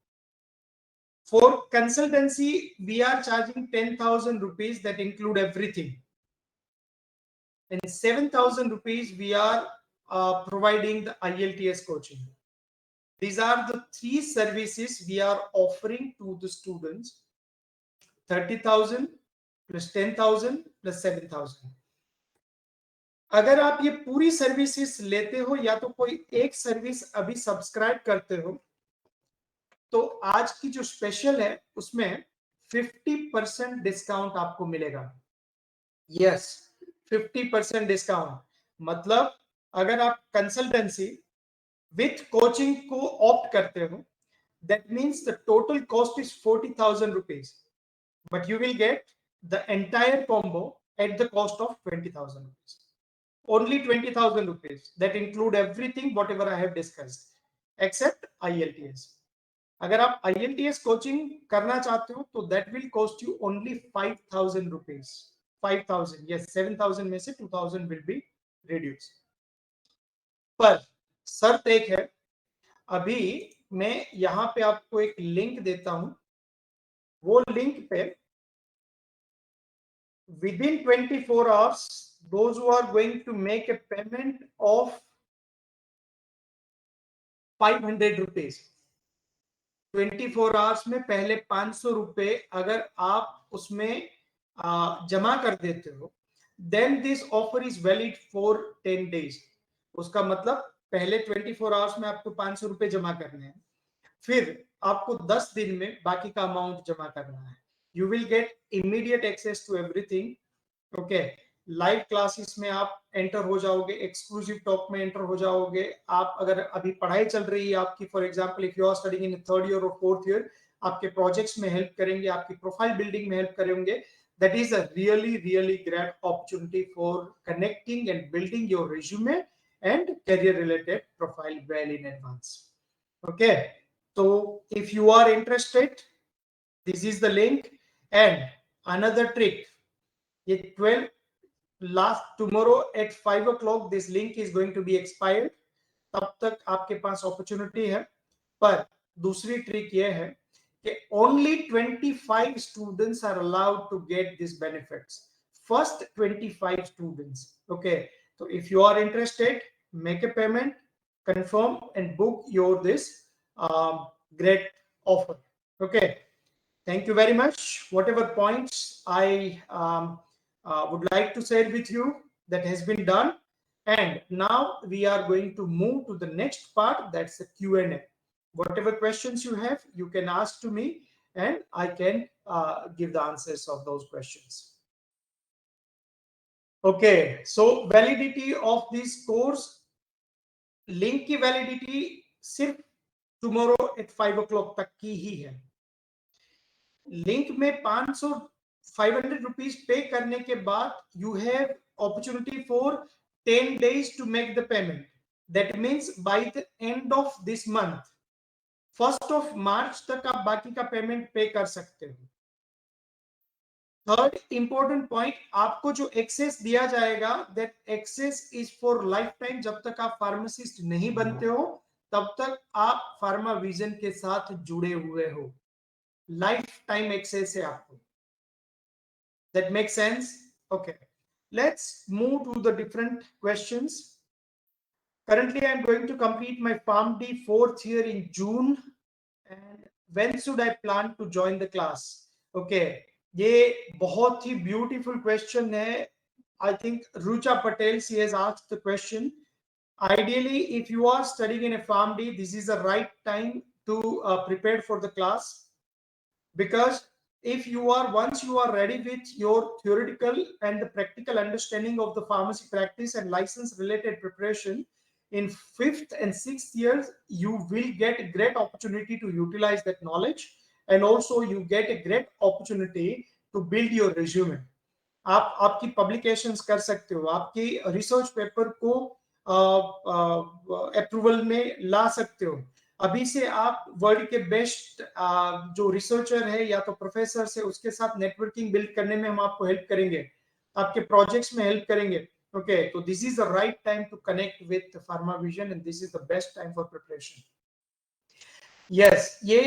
For consultancy we are charging 10,000 rupees that include everything, and 7,000 rupees we are providing the IELTS coaching. These are the three services we are offering to the students: 30,000 plus 10,000 plus 7,000. अगर आप ये पूरी सर्विसेज लेते हो या तो कोई एक सर्विस अभी सब्सक्राइब करते हो, तो आज की जो स्पेशल है उसमें 50% डिस्काउंट आपको मिलेगा। Yes, 50% discount. मतलब अगर आप कंसल्टेंसी विथ कोचिंग को ऑप्ट करते हो, that means the total cost is 40,000 rupees, but you will get the entire combo at the cost of 20,000 rupees. Only 20,000 rupees that include everything whatever I have discussed except IELTS. अगर आप IELTS कोचिंग करना चाहते हो तो that will cost you only 5,000 rupees. 5,000, yes, 7,000 में से 2,000 will be reduced. पर शर्त एक है, अभी मैं यहाँ पे आपको एक लिंक देता हूं, वो लिंक पे within 24 hours those who are going to make a payment of 500 rupees, 24 hours में पहले 500 रुपए अगर आप उसमें जमा कर देते हो, then this offer is valid for 10 days. उसका मतलब पहले 24 आवर्स में आपको 500 रुपए जमा करने हैं, फिर आपको 10 दिन में बाकी का अमाउंट जमा करना है. You will get immediate access to everything. Okay, live classes में आप एंटर हो जाओगे, एक्सक्लूसिव टॉक में एंटर हो जाओगे. आप अगर अभी पढ़ाई चल रही है आपकी, for example if you are studying in third year और फोर्थ ईयर, आपके प्रोजेक्ट्स में हेल्प करेंगे, आपकी प्रोफाइल बिल्डिंग में हेल्प करेंगे. That is a really great opportunity for connecting and building your resume and career related profile well in advance. Okay, तो if you are interested, this is the link. And another trick, ये 12 last tomorrow at 5 o'clock this link is going to be expired. तब तक आपके पास अपॉर्चुनिटी है. पर दूसरी ट्रिक ये है कि only 25 students are allowed to get this benefits. First 25 students. Okay, तो if you are interested, make a payment, confirm and book your this great offer. Okay, thank you very much. Whatever points I would like to share with you, that has been done. And now we are going to move to the next part, that's the Q&A. Whatever questions you have, you can ask to me and I can give the answers of those questions. Okay, so validity of this course, link की वैलिडिटी सिर्फ टुमारो एट 5 o'clock तक की ही है। लिंक में 500 रुपीज पे करने के बाद you have opportunity for 10 days to make the payment. That means by the end of this month, 1st of March तक आप बाकी का पेमेंट पे कर सकते हो। थर्ड इंपॉर्टेंट पॉइंट, आपको जो एक्सेस दिया जाएगा that access is for lifetime. जब तक आप फार्मासिस्ट नहीं बनते हो तब तक आप फार्मा विजन के साथ जुड़े हुए हो। लाइफ टाइम एक्सेस है आपको। That make sense? Okay, let's move to the different questions. Currently, I am going to complete my PharmD 4th year in June. And when should I plan to join the class? Okay, ये बहुत ही ब्यूटीफुल क्वेश्चन है। I think Rucha Patel, she has asked the question. Ideally, if you are studying in a PharmD, this is the right time to prepare for the class, because if you are, once you are ready with your theoretical and the practical understanding of the pharmacy practice and license related preparation, in 5th and 6th years you will get a great opportunity to utilize that knowledge, and also you get a great opportunity to build your resume. आप आपकी पब्लिकेशंस कर सकते हो, आपकी रिसर्च पेपर को अप्रूवल में ला सकते हो। अभी से आप वर्ल्ड के बेस्ट जो रिसर्चर है या तो प्रोफेसर से, उसके साथ नेटवर्किंग बिल्ड करने में हम आपको हेल्प करेंगे, आपके प्रोजेक्ट्स में हेल्प करेंगे। Okay, so this is the right time to connect with PharmaVision, and this is the best time for preparation. Yes, ये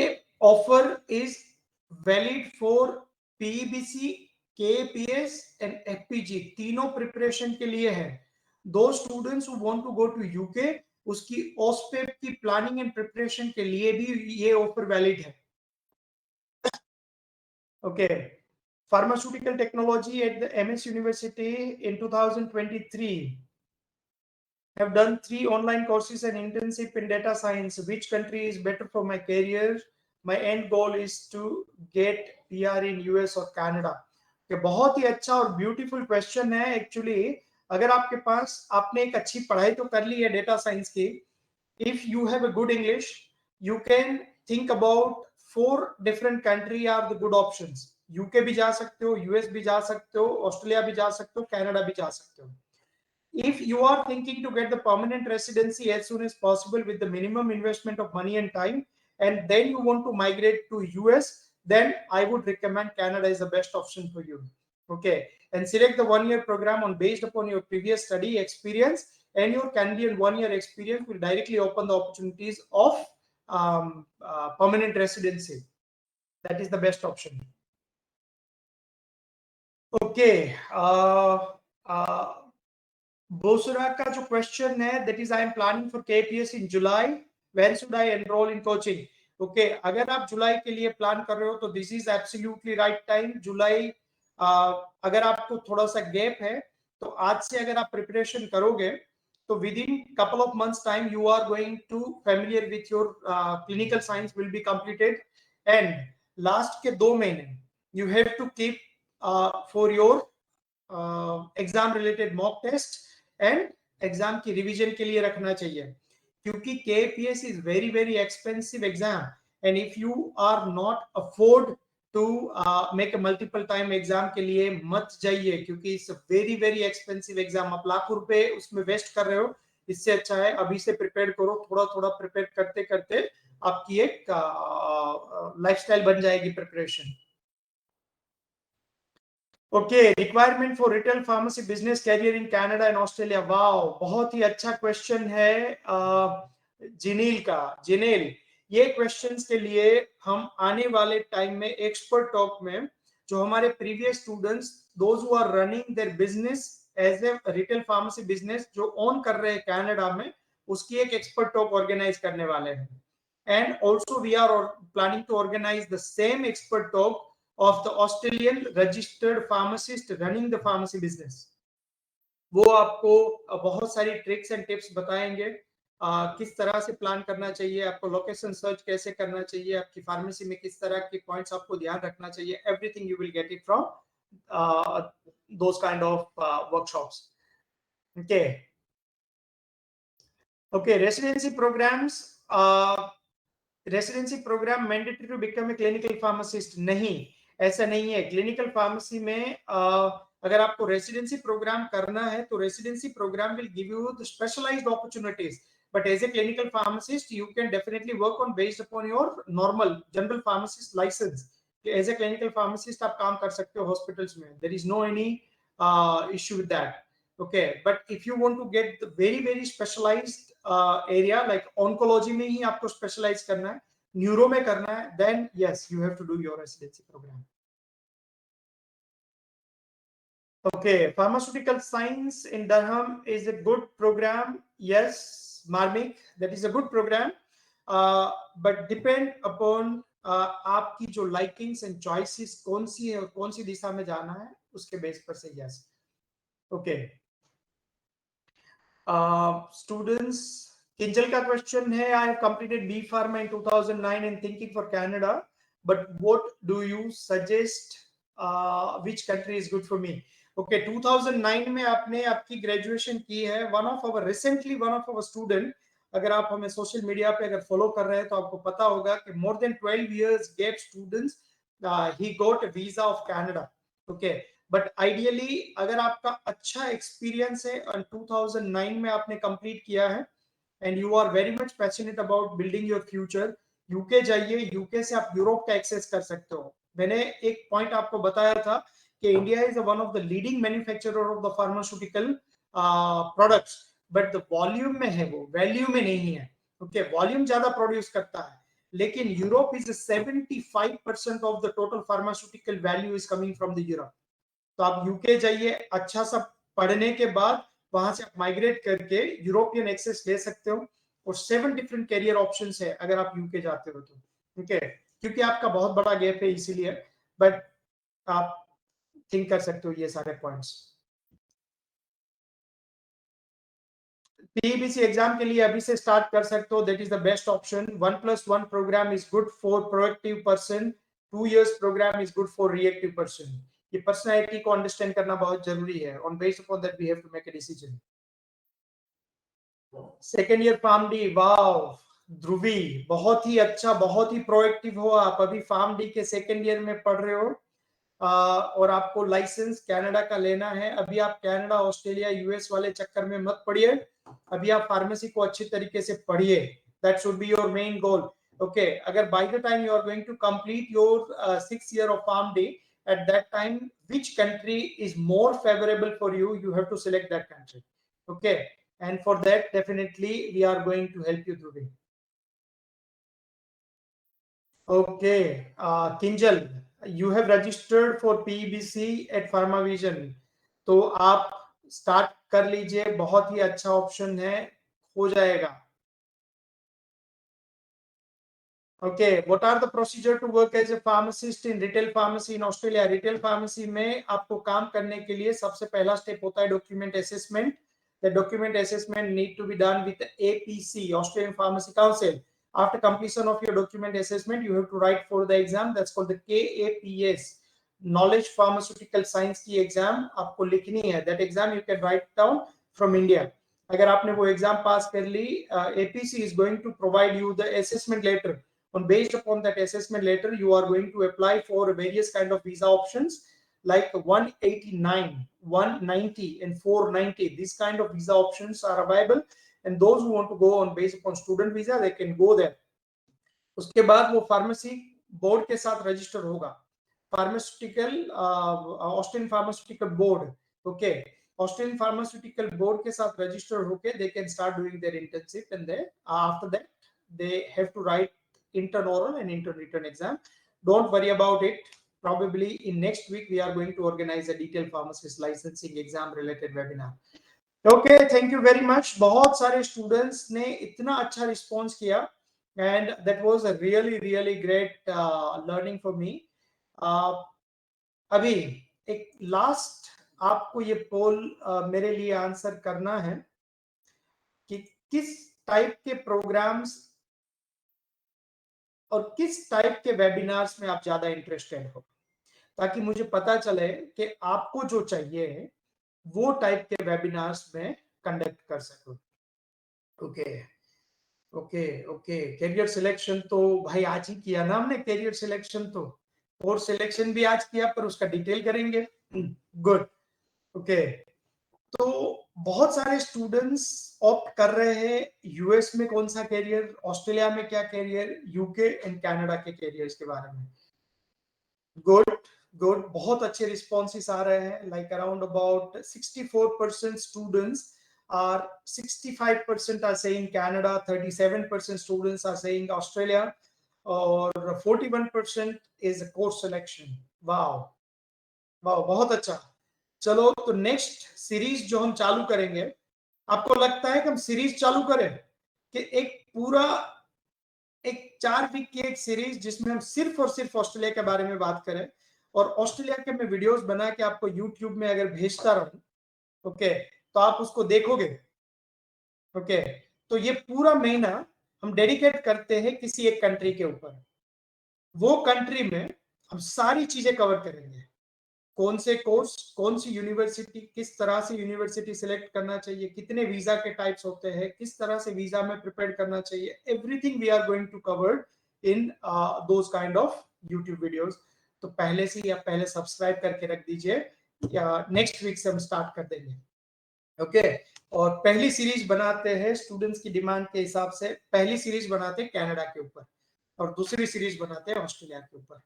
offer is valid for PEBC, KPS and FPG, तीनों preparation के लिए है। Those students who want to go to UK, उसकी OSPEP की planning and preparation के लिए भी ये offer valid है। Okay, pharmaceutical technology at the MS University in 2023 have done 3 online courses and internship in data science. Which country is better for my career? My end goal is to get PR in US or Canada. ये बहुत ही अच्छा और ब्यूटीफुल क्वेश्चन है। एक्चुअली अगर आपके पास, आपने एक अच्छी पढ़ाई तो कर ली है डेटा साइंस की, if you have a good English, you can think about 4 different country are the good options. UK भी जा सकते हो, US भी जा सकते हो, ऑस्ट्रेलिया भी जा सकते हो, कनाडा भी जा सकते हो। If you are thinking to get the permanent residency as soon as possible with the minimum investment of money and time, and then you want to migrate to US, then I would recommend Canada is the best option for you. Okay, and select the 1-year program on based upon your previous study experience, and your Canadian 1-year experience will directly open the opportunities of permanent residency. That is the best option. Okay, बोसरा का जो क्वेश्चन है, that is I am planning for KPS in July, when should I enrol in coaching? Okay, अगर आप जुलाई के लिए प्लान कर रहे हो तो this is absolutely right time. जुलाई, अगर आपको थोड़ा सा गैप है तो आज से अगर आप प्रिपरेशन करोगे तो within couple of months time you are going to familiar with your clinical science will be completed, and last के 2 महीने you have to keep for your exam related mock test and exam की रिवीजन के लिए रखना चाहिए, क्योंकि KPS is very very expensive exam, and if you are not afford to make a multiple time exam के लिए मत जाइए, क्योंकि it's very very expensive exam. आप लाखों रुपए उसमें वेस्ट कर रहे हो। इससे अच्छा है अभी से प्रिपेयर करो, थोड़ा थोड़ा प्रिपेयर करते करते आपकी एक लाइफस्टाइल बन जाएगी preparation. Okay, requirement for retail pharmacy business career in Canada and Australia. Wow, बहुत ही अच्छा क्वेश्चन है जिनील का। जिनेल, ये क्वेश्चंस के लिए हम आने वाले टाइम में एक्सपर्ट टॉक में, जो हमारे previous students, those who are running their business as a retail pharmacy business, जो ओन कर रहे हैं कनाडा में, उसकी एक एक्सपर्ट टॉक ऑर्गेनाइज करने वाले हैं। And also we are planning to organise the same expert talk of the Australian registered pharmacist running the pharmacy business. वो आपको बहुत सारी ट्रिक्स एंड टिप्स बताएंगे, किस तरह से प्लान करना चाहिए, आपको लोकेशन सर्च कैसे करना चाहिए, आपकी फार्मेसी में किस तरह के पॉइंट्स आपको ध्यान रखना चाहिए। Everything you will get it from those kind of workshops. Okay. Residency programs. Residency programme mandatory to become a clinical pharmacist नहीं, ऐसा नहीं है। क्लिनिकल फार्मेसी में अगर आपको रेसिडेंसी प्रोग्राम करना है तो residency programme will give you the specialised opportunities, but as a clinical pharmacist you can definitely work on based upon your normal general pharmacist licence. As a clinical pharmacist आप काम कर सकते हो हॉस्पिटल्स में, there is no any issue with that. Okay, but if you want to get the very specialized area like oncology में ही आपको specialize करना है, neuro में करना है, then yes, you have to do your residency program. Okay, pharmaceutical science in Durham is a good program. Yes, Marmik, that is a good program, but depend upon आपकी जो likings and choices कौन सी है और कौन सी दिशा में जाना है, उसके बेस पर से yes. Okay. Students, Kinjal का question है, I have completed B Pharma in 2009 and thinking for Canada, but what do you suggest? Which country is good for me? Okay, 2009 में आपने आपकी graduation की है. One of our student, अगर आप हमें सोशल मीडिया पे अगर फॉलो कर रहे हैं तो आपको पता होगा कि more than 12 years gap students, he got a visa of Canada. Okay. But ideally अगर आपका अच्छा एक्सपीरियंस है और 2009 में आपने कंप्लीट किया है and you are very much passionate about building your future, UK जाइए। यूके से आप यूरोप का एक्सेस कर सकते हो। मैंने एक पॉइंट आपको बताया था कि India is one of the leading manufacturer of the pharmaceutical products, but the volume में है, वो वैल्यू में नहीं है। ओके, वॉल्यूम ज्यादा प्रोड्यूस करता है, लेकिन Europe is 75% of the total pharmaceutical value is coming from the Europe. तो आप यूके जाइए, अच्छा सा पढ़ने के बाद वहां से आप माइग्रेट करके यूरोपियन एक्सेस ले सकते हो, और 7 डिफरेंट कैरियर ऑप्शंस है अगर आप यूके जाते हो तो। ठीक है, क्योंकि आपका बहुत बड़ा गैप है इसीलिए, बट आप थिंक कर सकते हो ये सारे पॉइंट्स। पीबीसी एग्जाम के लिए अभी से स्टार्ट कर सकते हो, that is the best option. 1+1 program is good for proactive person, 2 years program is good for reactive person. ये पर्सनालिटी को अंडरस्टैंड करना बहुत जरूरी है। On based upon that we have to make a decision. Second year pharm D, wow Dhruvi, बहुत ही अच्छा, बहुत ही प्रोएक्टिव हो आप। अभी फार्म डी के सेकेंड ईयर में पढ़ रहे हो, और आपको लाइसेंस कनाडा का लेना है। अभी आप कनाडा, ऑस्ट्रेलिया, यूएस वाले चक्कर में मत पड़िए, अभी आप फार्मेसी को अच्छी तरीके से पढ़िए। That should be your main goal. Okay, अगर by the time you are going to complete your 6 year of pharm D, at that time which country is more favorable for you, you have to select that country. Okay, and for that definitely we are going to help you through it. Okay, Kinjal, you have registered for PBC at PharmaVision, तो आप स्टार्ट कर लीजिए, बहुत ही अच्छा ऑप्शन है, हो जाएगा। Okay, what are the procedure to work as a pharmacist in retail pharmacy in Australia? Retail pharmacy में आपको काम करने के लिए सबसे पहला स्टेप होता है document assessment. The document assessment need to be done with the APC, Australian Pharmacy Council. After completion of your document assessment, you have to write for the exam that's called the KAPS, Knowledge Pharmaceutical Science की exam आपको लिखनी है. That exam you can write down from India. अगर आपने वो exam पास कर ली, APC is going to provide you the assessment letter. And based upon that assessment letter, you are going to apply for various kind of visa options like 189, 190 and 490. These kind of visa options are available, and those who want to go on based upon student visa, they can go there. उसके बाद वो फार्मेसी बोर्ड के साथ रजिस्टर होगा, pharmaceutical Australian Pharmaceutical Board. Okay, Australian Pharmaceutical Board के साथ रजिस्टर होके they can start doing their internship, and they after that they have to write intern oral and intern written exam. Don't worry about it. Probably in next week we are going to organize a detailed pharmacist licensing exam related webinar. Okay, thank you very much. बहुत सारे students ने इतना अच्छा रिस्पॉन्स किया, and that was a really great learning for me. अभी एक लास्ट आपको ये पोल मेरे लिए आंसर करना है कि किस टाइप के प्रोग्राम्स और किस टाइप के वेबिनार्स में आप ज्यादा इंटरेस्टेड हो। ताकि मुझे पता चले कि आपको जो चाहिए वो टाइप के वेबिनार्स में कंडक्ट कर सकूं। Okay okay okay, career selection तो भाई आज ही किया ना हमने, करियर सिलेक्शन तो, कोर्स सिलेक्शन भी आज किया, पर उसका डिटेल करेंगे। गुड। ओके, तो बहुत सारे स्टूडेंट्स ऑप्ट कर रहे हैं यूएस में कौन सा कैरियर, ऑस्ट्रेलिया में क्या कैरियर, यूके एंड कनाडा के कैरियर्स के बारे में। गुड गुड, बहुत अच्छे रिस्पॉन्सेस आ रहे हैं, like around about 64% students are 65% are saying Canada, 37% students are saying Australia, और 41% is a course selection. Wow wow, बहुत अच्छा। चलो, तो नेक्स्ट सीरीज जो हम चालू करेंगे, आपको लगता है कि हम सीरीज चालू करें कि एक पूरा एक 4 वीक की एक सीरीज जिसमें हम सिर्फ और सिर्फ ऑस्ट्रेलिया के बारे में बात करें, और ऑस्ट्रेलिया के मैं वीडियोस बना के आपको यूट्यूब में अगर भेजता रहूं, ओके, तो आप उसको देखोगे। ओके, तो ये पूरा महीना हम डेडिकेट करते हैं किसी एक कंट्री के ऊपर। वो कंट्री में हम सारी चीजें कवर करेंगे, कौन से कोर्स, कौन सी यूनिवर्सिटी, किस तरह से यूनिवर्सिटी सिलेक्ट करना चाहिए, कितने वीजा के टाइप्स होते हैं, किस तरह से वीजा में प्रिपेयर करना चाहिए, everything we are going to cover in those kind of YouTube videos. तो पहले से ही आप पहले सब्सक्राइब करके रख दीजिए, या नेक्स्ट वीक से हम स्टार्ट कर देंगे। ओके, और पहली सीरीज बनाते हैं स्टूडेंट्स की डिमांड के हिसाब से, पहली सीरीज बनाते हैं कनाडा के ऊपर और दूसरी सीरीज बनाते हैं ऑस्ट्रेलिया के ऊपर।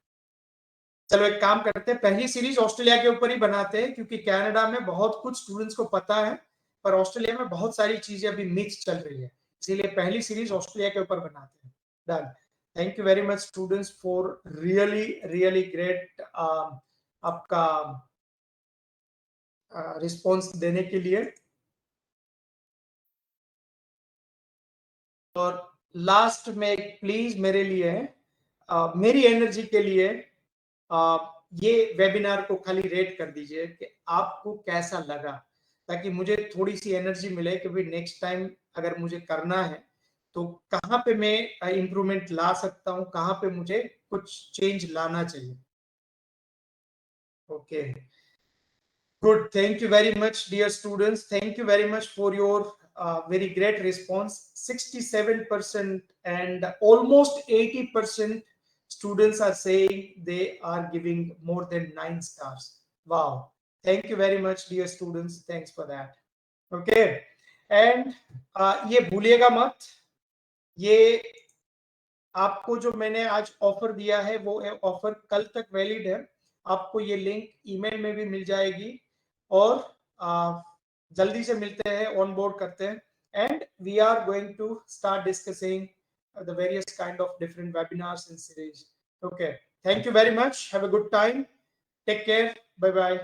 चलो एक काम करते हैं, पहली सीरीज ऑस्ट्रेलिया के ऊपर ही बनाते हैं, क्योंकि कनाडा में बहुत कुछ स्टूडेंट्स को पता है, पर ऑस्ट्रेलिया में बहुत सारी चीजें अभी मिक्स चल रही है, इसीलिए पहली सीरीज ऑस्ट्रेलिया के ऊपर बनाते हैं। Done. Thank you very much students for really really great आपका रिस्पॉन्स देने के लिए। और लास्ट में प्लीज मेरे लिए मेरी एनर्जी के लिए ये वेबिनार को खाली रेट कर दीजिए कि आपको कैसा लगा, ताकि मुझे थोड़ी सी एनर्जी मिले कि भाई नेक्स्ट टाइम अगर मुझे करना है तो कहाँ पे मैं इंप्रूवमेंट ला सकता हूँ, कहाँ पे मुझे कुछ चेंज लाना चाहिए। Okay, good. Thank you very much, dear students. Thank you very much for your very great response. 67% and almost 80% students are saying they are giving more than 9 stars. Wow. Thank you very much, dear students. Thanks for that. Okay. And ये भूलिएगा मत, ये आपको जो मैंने आज ऑफर दिया है वो ऑफर कल तक वैलिड है। आपको ये लिंक ईमेल में भी मिल जाएगी, और जल्दी से मिलते हैं, ऑन बोर्ड करते हैं, and we are going to start discussing the various kind of different webinars in series. Okay, thank you very much, have a good time, take care, bye bye.